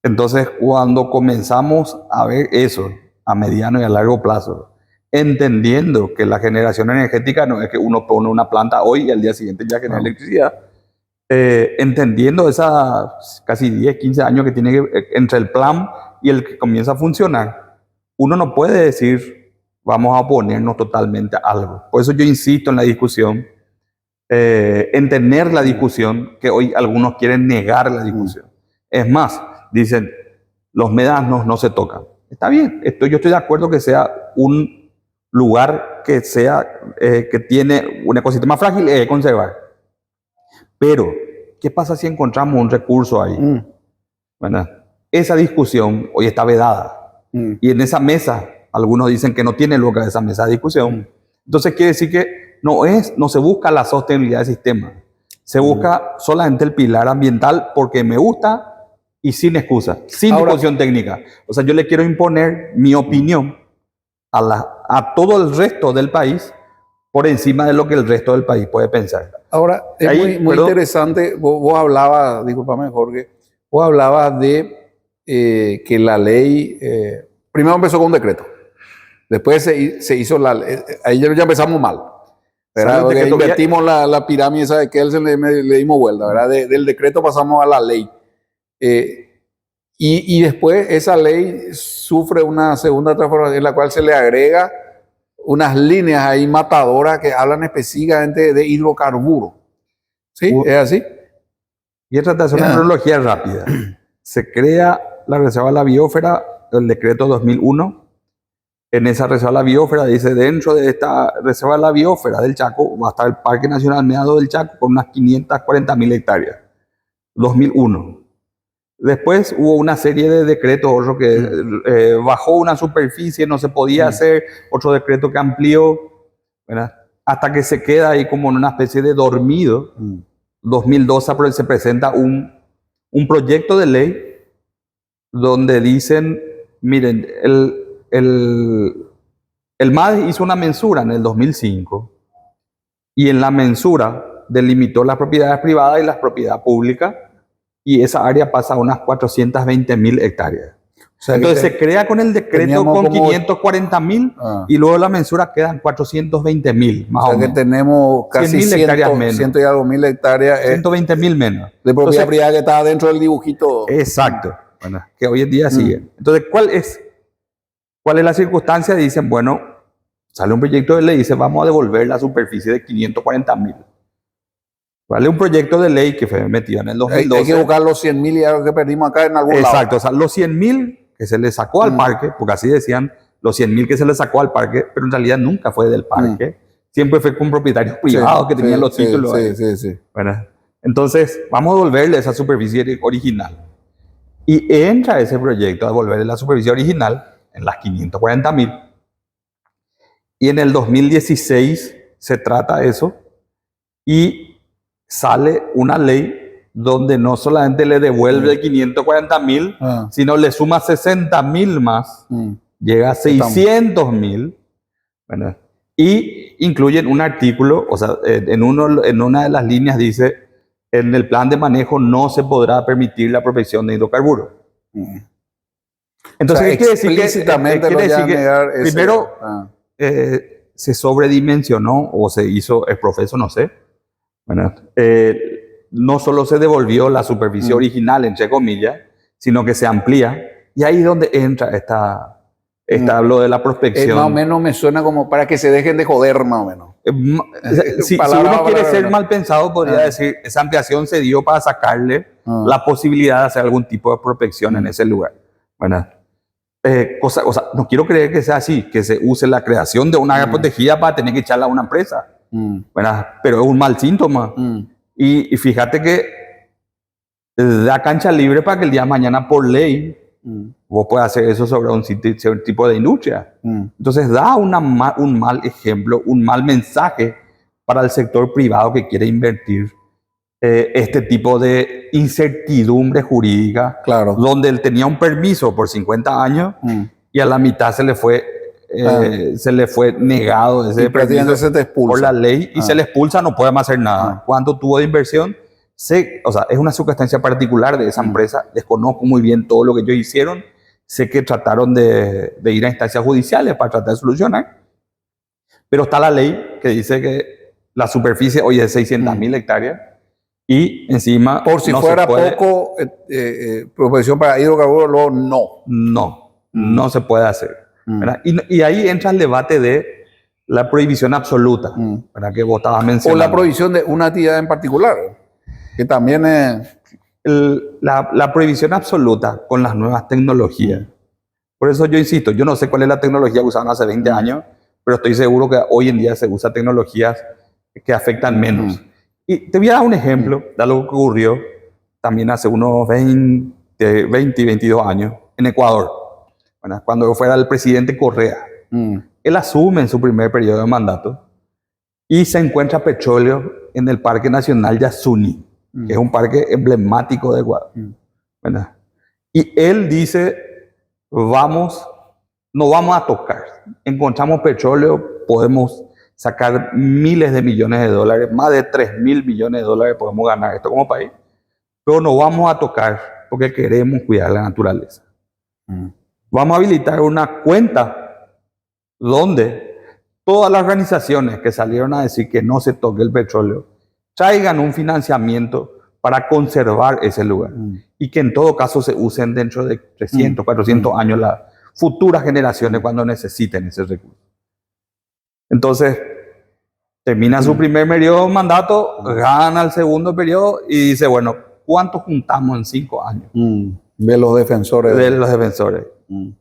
Entonces, cuando comenzamos a ver eso a mediano y a largo plazo, entendiendo que la generación energética no es que uno pone una planta hoy y al día siguiente ya genera electricidad, entendiendo esas casi 10, 15 años que tiene entre el plan y el que comienza a funcionar, uno no puede decir vamos a oponernos totalmente a algo. Por eso yo insisto en la discusión, en tener la discusión, que hoy algunos quieren negar la discusión. Es más, dicen, los médanos no se tocan. Está bien, yo estoy de acuerdo que sea un lugar que que tiene un ecosistema frágil y hay que conservar. Pero, ¿qué pasa si encontramos un recurso ahí? ¿Verdad? Esa discusión hoy está vedada. Y en esa mesa, algunos dicen que no tiene lugar esa mesa de discusión. Entonces quiere decir que no se busca la sostenibilidad del sistema. Se busca solamente el pilar ambiental porque me gusta y sin excusa, sin discusión técnica. O sea, yo le quiero imponer mi opinión a todo el resto del país por encima de lo que el resto del país puede pensar. Ahora, es muy interesante, vos hablabas, discúlpame Jorge, vos hablabas de que la ley, primero empezó con un decreto, después se hizo ahí ya empezamos mal, ¿verdad? Porque invertimos la pirámide esa de Kelsen, le dimos vuelta, ¿verdad? Del decreto pasamos a la ley. Y después esa ley sufre una segunda transformación en la cual se le agrega unas líneas ahí matadoras que hablan específicamente de hidrocarburos. ¿Sí? ¿Es así? Y esta es una cronología rápida. Se crea la Reserva de la Biosfera, el decreto 2001. En esa Reserva de la Biosfera dice, dentro de esta Reserva de la Biosfera del Chaco va a estar el Parque Nacional Meado del Chaco con unas 540.000 hectáreas. 2001. Después hubo una serie de decretos, otro que bajó una superficie, no se podía hacer, otro decreto que amplió, ¿verdad? Hasta que se queda ahí como en una especie de dormido. 2012 se presenta un proyecto de ley donde dicen, miren, el MADES hizo una mensura en el 2005 y en la mensura delimitó las propiedades privadas y las propiedades públicas, y esa área pasa a unas 420.000 hectáreas. O sea, entonces se crea con el decreto con 540.000 y luego la mensura quedan 420.000, más o menos. Que tenemos casi 100.000 hectáreas menos. 100 y algo mil hectáreas. 120.000 menos. De propiedad privada que está dentro del dibujito. Exacto. Bueno, que hoy en día sigue. Entonces, ¿cuál es la circunstancia? Dicen, bueno, sale un proyecto de ley y dice, vamos a devolver la superficie de 540.000. ¿Vale? Un proyecto de ley que fue metido en el 2012. Hay que buscar los 100.000 y algo que perdimos acá en algún lado. Exacto, o sea, los 100.000 que se le sacó al parque, porque así decían, los 100.000 que se le sacó al parque, pero en realidad nunca fue del parque, siempre fue con propietarios privados que tenían los títulos. Sí. Bueno, entonces, vamos a devolverle esa superficie original. Y entra ese proyecto a devolverle la superficie original en las 540.000. Y en el 2016 se trata eso y sale una ley donde no solamente le devuelve 540.000, sino le suma 60.000 más, llega a 600.000, ¿verdad? Y incluyen un artículo, o sea, en una de las líneas dice, en el plan de manejo no se podrá permitir la protección de hidrocarburos. Entonces, ¿qué quiere decir? Explícitamente primero, se sobredimensionó o se hizo el profeso, no sé. Bueno, no solo se devolvió la superficie original, entre comillas, sino que se amplía. Y ahí es donde entra lo de la prospección. Más o menos me suena como para que se dejen de joder, más o menos. Si uno quiere ser mal pensado, podría decir, esa ampliación se dio para sacarle la posibilidad de hacer algún tipo de prospección en ese lugar. Bueno, no quiero creer que sea así, que se use la creación de una área protegida para tener que echarla a una empresa. Bueno, pero es un mal síntoma. Y fíjate que da cancha libre para que el día de mañana, por ley, vos puedas hacer eso sobre un tipo de industria. Entonces da un mal ejemplo, un mal mensaje para el sector privado que quiere invertir este tipo de incertidumbre jurídica, donde él tenía un permiso por 50 años y a la mitad se le fue negado ese permiso por la ley y se le expulsa, no puede más hacer nada. ¿Cuánto tuvo de inversión? O sea, es una circunstancia particular de esa empresa. Desconozco muy bien todo lo que ellos hicieron. Sé que trataron de ir a instancias judiciales para tratar de solucionar. Pero está la ley que dice que la superficie hoy es 600.000 hectáreas y encima... Por si fuera poco, prospección para hidrocarburos, no se puede hacer. Y ahí entra el debate de la prohibición absoluta, ¿verdad? Que vos estabas mencionando. O la prohibición de una actividad en particular, que también es... la prohibición absoluta con las nuevas tecnologías. Por eso yo insisto, yo no sé cuál es la tecnología que usaban hace 20 años, pero estoy seguro que hoy en día se usa tecnologías que afectan menos. Y te voy a dar un ejemplo de algo que ocurrió también hace unos 20 y 22 años en Ecuador, bueno, cuando fuera el presidente Correa. Él asume en su primer periodo de mandato y se encuentra petróleo en el Parque Nacional Yasuní, que es un parque emblemático de Ecuador. Bueno, y él dice, no vamos a tocar. Encontramos petróleo, podemos sacar miles de millones de dólares, más de 3.000 millones de dólares podemos ganar esto como país, pero no vamos a tocar porque queremos cuidar la naturaleza. Vamos a habilitar una cuenta donde todas las organizaciones que salieron a decir que no se toque el petróleo traigan un financiamiento para conservar ese lugar y que en todo caso se usen dentro de 300, 400 años las futuras generaciones cuando necesiten ese recurso. Entonces, termina su primer periodo de mandato, gana el segundo periodo y dice, bueno, ¿cuánto juntamos en 5 años? De los defensores. De los defensores.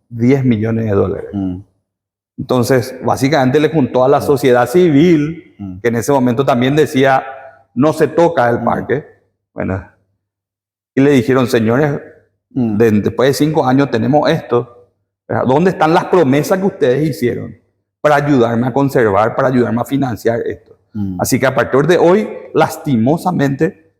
10 millones de dólares. Entonces, básicamente le juntó a la sociedad civil, que en ese momento también decía, no se toca el parque. Bueno, y le dijeron, señores, después de 5 años tenemos esto. ¿Dónde están las promesas que ustedes hicieron para ayudarme a conservar, para ayudarme a financiar esto? Así que a partir de hoy, lastimosamente,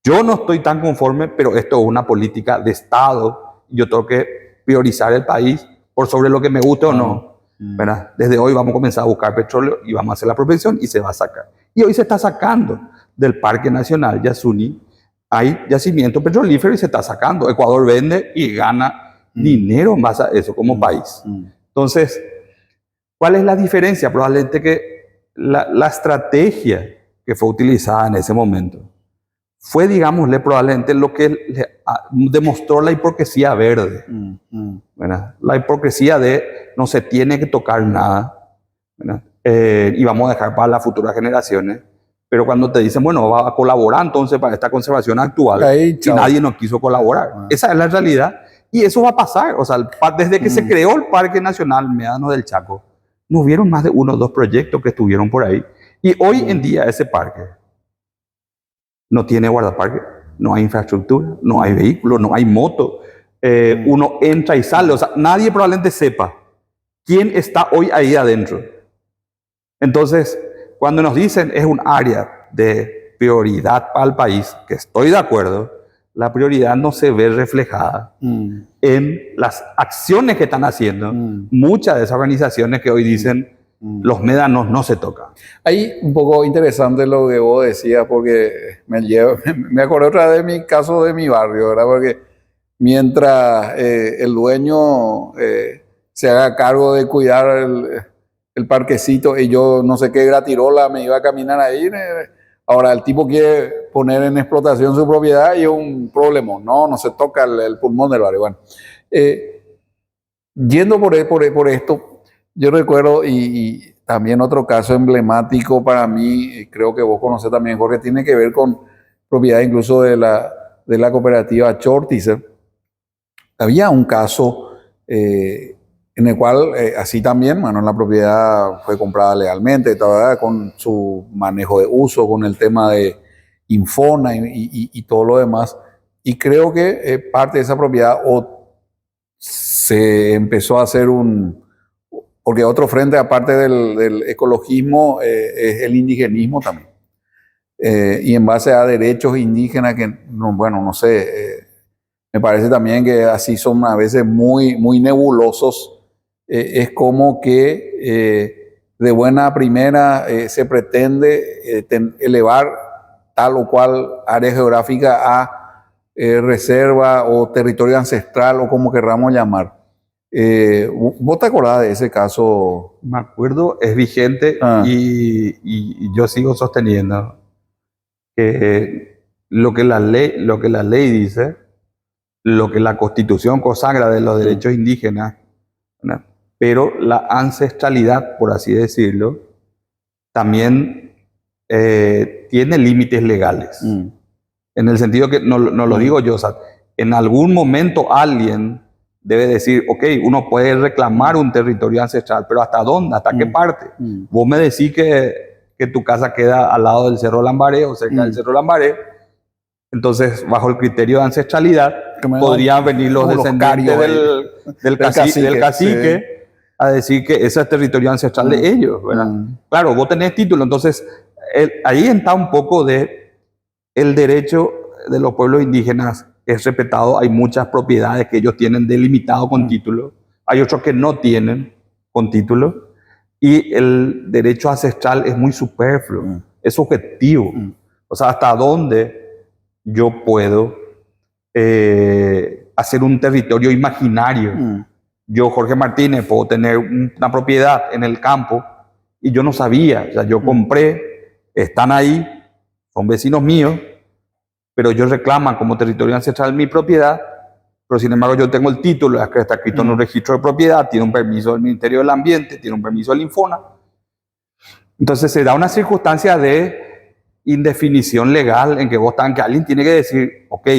yo no estoy tan conforme, pero esto es una política de Estado. Yo tengo que priorizar el país por sobre lo que me guste o no. ¿Verdad? Desde hoy vamos a comenzar a buscar petróleo y vamos a hacer la prospección y se va a sacar. Y hoy se está sacando del Parque Nacional Yasuní. Hay yacimiento petrolífero y se está sacando. Ecuador vende y gana dinero en base a eso como país. Entonces, ¿cuál es la diferencia? Probablemente que la estrategia que fue utilizada en ese momento fue, digámosle, probablemente lo que demostró la hipocresía verde. ¿Verdad? La hipocresía de no se tiene que tocar nada, y vamos a dejar para las futuras generaciones. Pero cuando te dicen, bueno, va a colaborar entonces para esta conservación actual, y nadie nos quiso colaborar. Esa es la realidad. Y eso va a pasar. O sea, desde que se creó el Parque Nacional Médanos del Chaco, no hubieron más de 1 o 2 proyectos que estuvieron por ahí. Y hoy en día ese parque no tiene guardaparque, no hay infraestructura, no hay vehículos, no hay moto. Uno entra y sale. O sea, nadie probablemente sepa quién está hoy ahí adentro. Entonces, cuando nos dicen es un área de prioridad para el país, que estoy de acuerdo, la prioridad no se ve reflejada en las acciones que están haciendo muchas de esas organizaciones que hoy dicen los médanos no se tocan. Ahí un poco interesante lo que vos decías, porque me acordé otra vez de mi caso de mi barrio, ¿verdad? Porque mientras el dueño se haga cargo de cuidar el parquecito y yo no sé qué gratirola me iba a caminar ahí, ahora el tipo quiere poner en explotación su propiedad y es un problema. No se toca el pulmón del barrio. Bueno, yendo por esto, yo recuerdo, y también otro caso emblemático para mí, creo que vos conocés también, Jorge, tiene que ver con propiedad incluso de la cooperativa Chortizer. Había un caso en el cual así también, bueno, la propiedad fue comprada legalmente, ¿verdad? Con su manejo de uso, con el tema de Infona y todo lo demás. Y creo que parte de esa propiedad se empezó a hacer porque otro frente, aparte del ecologismo, es el indigenismo también. Y en base a derechos indígenas que, bueno, no sé, me parece también que así son a veces muy, muy nebulosos. Es como que de buena primera se pretende elevar tal o cual área geográfica a reserva o territorio ancestral o como querramos llamar. ¿Vos te acordás de ese caso? Me acuerdo, es vigente y yo sigo sosteniendo que lo que la ley dice, lo que la Constitución consagra de los derechos indígenas, ¿no? Pero la ancestralidad, por así decirlo, también tiene límites legales. En el sentido que no lo digo yo, o sea, en algún momento alguien debe decir, ok, uno puede reclamar un territorio ancestral, pero ¿hasta dónde? ¿Hasta qué parte? Vos me decís que tu casa queda al lado del Cerro Lambaré o cerca del Cerro Lambaré, entonces bajo el criterio de ancestralidad podrían venir los descendientes del cacique sí, a decir que ese es territorio ancestral de ellos, ¿verdad? Claro, vos tenés título, entonces ahí está un poco de el derecho de los pueblos indígenas es respetado. Hay muchas propiedades que ellos tienen delimitado con título, hay otros que no tienen con título, y el derecho ancestral es muy superfluo, es subjetivo. O sea, hasta dónde yo puedo hacer un territorio imaginario. Yo, Jorge Martínez, puedo tener una propiedad en el campo y yo no sabía, o sea, yo compré, están ahí, son vecinos míos, pero ellos reclaman como territorio ancestral mi propiedad, pero sin embargo yo tengo el título, que está escrito en un registro de propiedad, tiene un permiso del Ministerio del Ambiente, tiene un permiso del Infona. Entonces se da una circunstancia de indefinición legal en que que alguien tiene que decir, ok,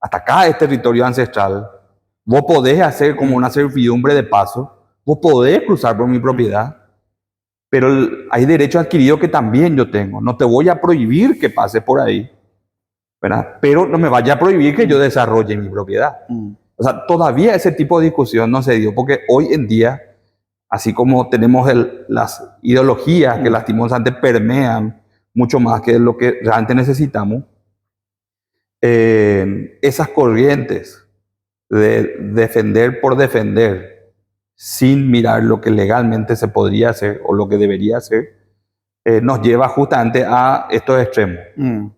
hasta acá es territorio ancestral, vos podés hacer como una servidumbre de paso, vos podés cruzar por mi propiedad, pero hay derecho adquirido que también yo tengo, no te voy a prohibir que pases por ahí, ¿verdad? Pero no me vaya a prohibir que yo desarrolle mi propiedad. O sea, todavía ese tipo de discusión no se dio, porque hoy en día, así como tenemos las ideologías que lastimosamente permean mucho más que lo que realmente necesitamos, esas corrientes de defender por defender, sin mirar lo que legalmente se podría hacer o lo que debería hacer, nos lleva justamente a estos extremos.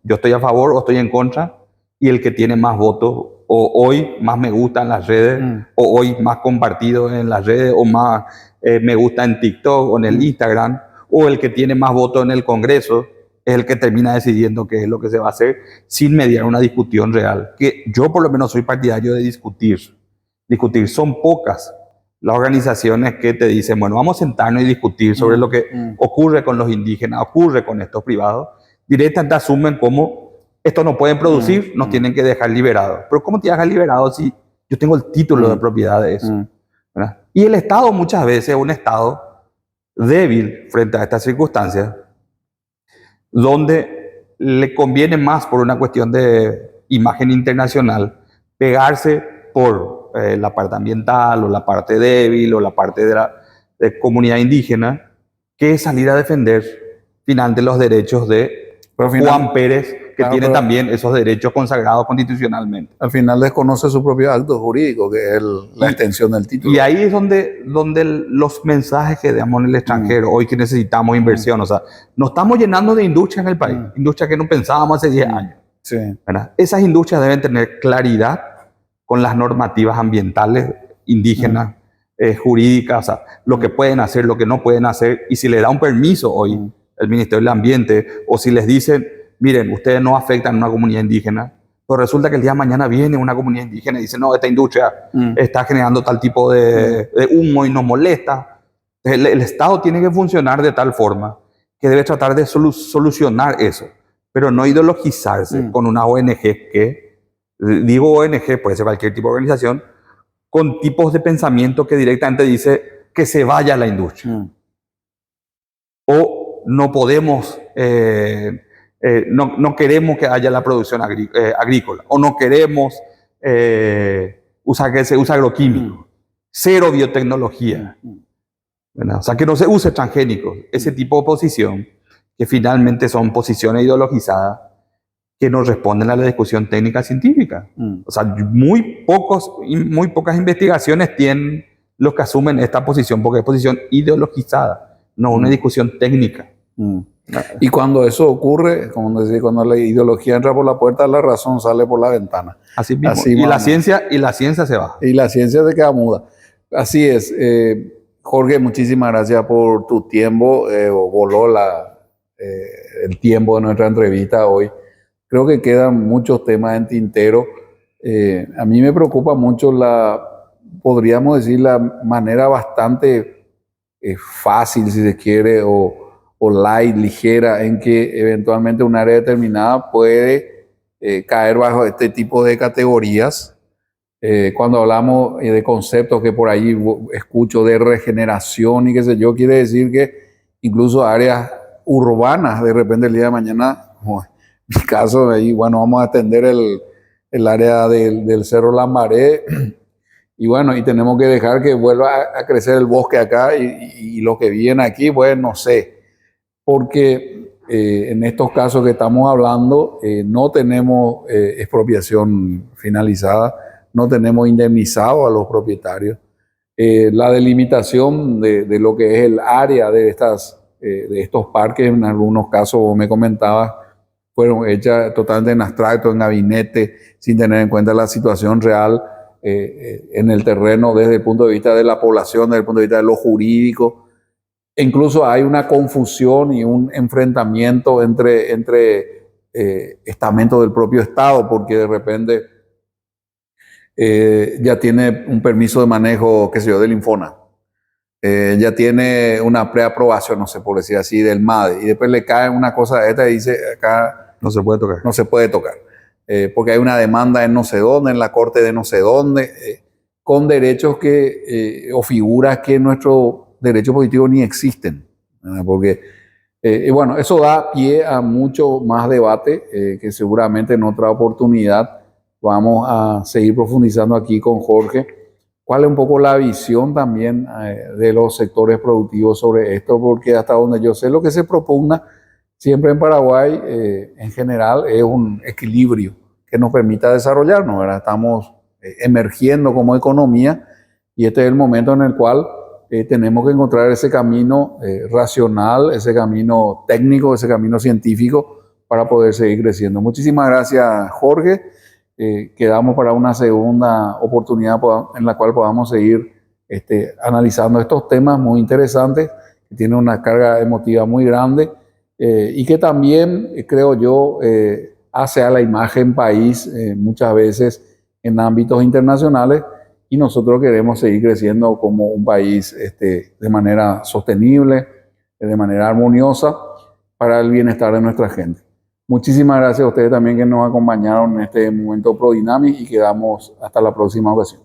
Yo estoy a favor o estoy en contra, y el que tiene más votos, o hoy más me gusta en las redes, o hoy más compartido en las redes, o más me gusta en TikTok o en el Instagram, o el que tiene más votos en el Congreso, es el que termina decidiendo qué es lo que se va a hacer, sin mediar una discusión real. Que yo por lo menos soy partidario de discutir. Son pocas las organizaciones que te dicen, bueno, vamos a sentarnos y discutir sobre lo que ocurre con los indígenas, ocurre con estos privados. Directamente asumen como esto no pueden producir, nos tienen que dejar liberados. Pero ¿cómo te dejas liberados si yo tengo el título de propiedad de eso? ¿Verdad? Y el Estado muchas veces es un Estado débil frente a estas circunstancias, donde le conviene más por una cuestión de imagen internacional pegarse por la parte ambiental o la parte débil o la parte de la comunidad indígena, que salir a defender finalmente los derechos de Juan Pérez, que tiene también esos derechos consagrados constitucionalmente. Al final desconoce su propio acto jurídico, que es la extensión del título. Y ahí es donde los mensajes que damos en el extranjero, hoy que necesitamos inversión, o sea, nos estamos llenando de industria en el país, industria que no pensábamos hace 10 años. Sí. ¿Verdad? Esas industrias deben tener claridad con las normativas ambientales indígenas, jurídicas, o sea, lo que pueden hacer, lo que no pueden hacer, y si le da un permiso hoy el Ministerio del Ambiente, o si les dicen, miren, ustedes no afectan a una comunidad indígena, pero resulta que el día de mañana viene una comunidad indígena y dice, no, esta industria está generando tal tipo de humo y nos molesta. El Estado tiene que funcionar de tal forma que debe tratar de solucionar eso, pero no ideologizarse con una ONG que, digo ONG, puede ser cualquier tipo de organización, con tipos de pensamiento que directamente dice que se vaya la industria. O no podemos, no queremos que haya la producción agrícola, o no queremos que se use agroquímico, cero biotecnología, ¿verdad? O sea, que no se use transgénicos, ese tipo de posición, que finalmente son posiciones ideologizadas que no responden a la discusión técnica científica. O sea, muy pocas investigaciones tienen los que asumen esta posición, porque es posición ideologizada, no una discusión técnica. Y cuando eso ocurre, como decía, cuando la ideología entra por la puerta, la razón sale por la ventana. Así mismo. Y la ciencia se va. Y la ciencia se queda muda. Así es. Jorge, muchísimas gracias por tu tiempo. Voló el tiempo de nuestra entrevista hoy. Creo que quedan muchos temas en tintero. A mí me preocupa mucho podríamos decir, la manera bastante fácil, si se quiere, o light, ligera, en que eventualmente un área determinada puede caer bajo este tipo de categorías. Cuando hablamos de conceptos que por ahí escucho de regeneración y qué sé yo, quiere decir que incluso áreas urbanas, de repente el día de mañana, como en mi caso, ahí, bueno, vamos a atender el área del Cerro Lambaré, y bueno, y tenemos que dejar que vuelva a crecer el bosque acá, y lo que viene aquí, bueno, no sé, porque en estos casos que estamos hablando, no tenemos expropiación finalizada, no tenemos indemnizado a los propietarios. La delimitación de lo que es el área de estos parques, en algunos casos, vos me comentabas, fueron hechas totalmente en abstracto, en gabinete, sin tener en cuenta la situación real en el terreno desde el punto de vista de la población, desde el punto de vista de lo jurídico. E incluso hay una confusión y un enfrentamiento entre estamentos del propio Estado, porque de repente ya tiene un permiso de manejo, qué sé yo, del Infona. Ya tiene una preaprobación, no sé, por decir así, del MADE, y después le cae una cosa de esta y dice, acá No se puede tocar. no se puede tocar, porque hay una demanda en no sé dónde, en la corte de no sé dónde, con derechos o figuras que en nuestro derecho positivo ni existen, ¿verdad? Porque, bueno, eso da pie a mucho más debate, que seguramente en otra oportunidad vamos a seguir profundizando aquí con Jorge. ¿Cuál es un poco la visión también de los sectores productivos sobre esto? Porque hasta donde yo sé, lo que se propugna siempre en Paraguay, en general, es un equilibrio que nos permita desarrollarnos, ¿verdad? Estamos emergiendo como economía, y este es el momento en el cual tenemos que encontrar ese camino racional, ese camino técnico, ese camino científico para poder seguir creciendo. Muchísimas gracias, Jorge. Quedamos para una segunda oportunidad en la cual podamos seguir analizando estos temas muy interesantes, que tienen una carga emotiva muy grande, y que también, creo yo, hace a la imagen país muchas veces en ámbitos internacionales, y nosotros queremos seguir creciendo como un país de manera sostenible, de manera armoniosa, para el bienestar de nuestra gente. Muchísimas gracias a ustedes también que nos acompañaron en este momento ProDynamics, y quedamos hasta la próxima ocasión.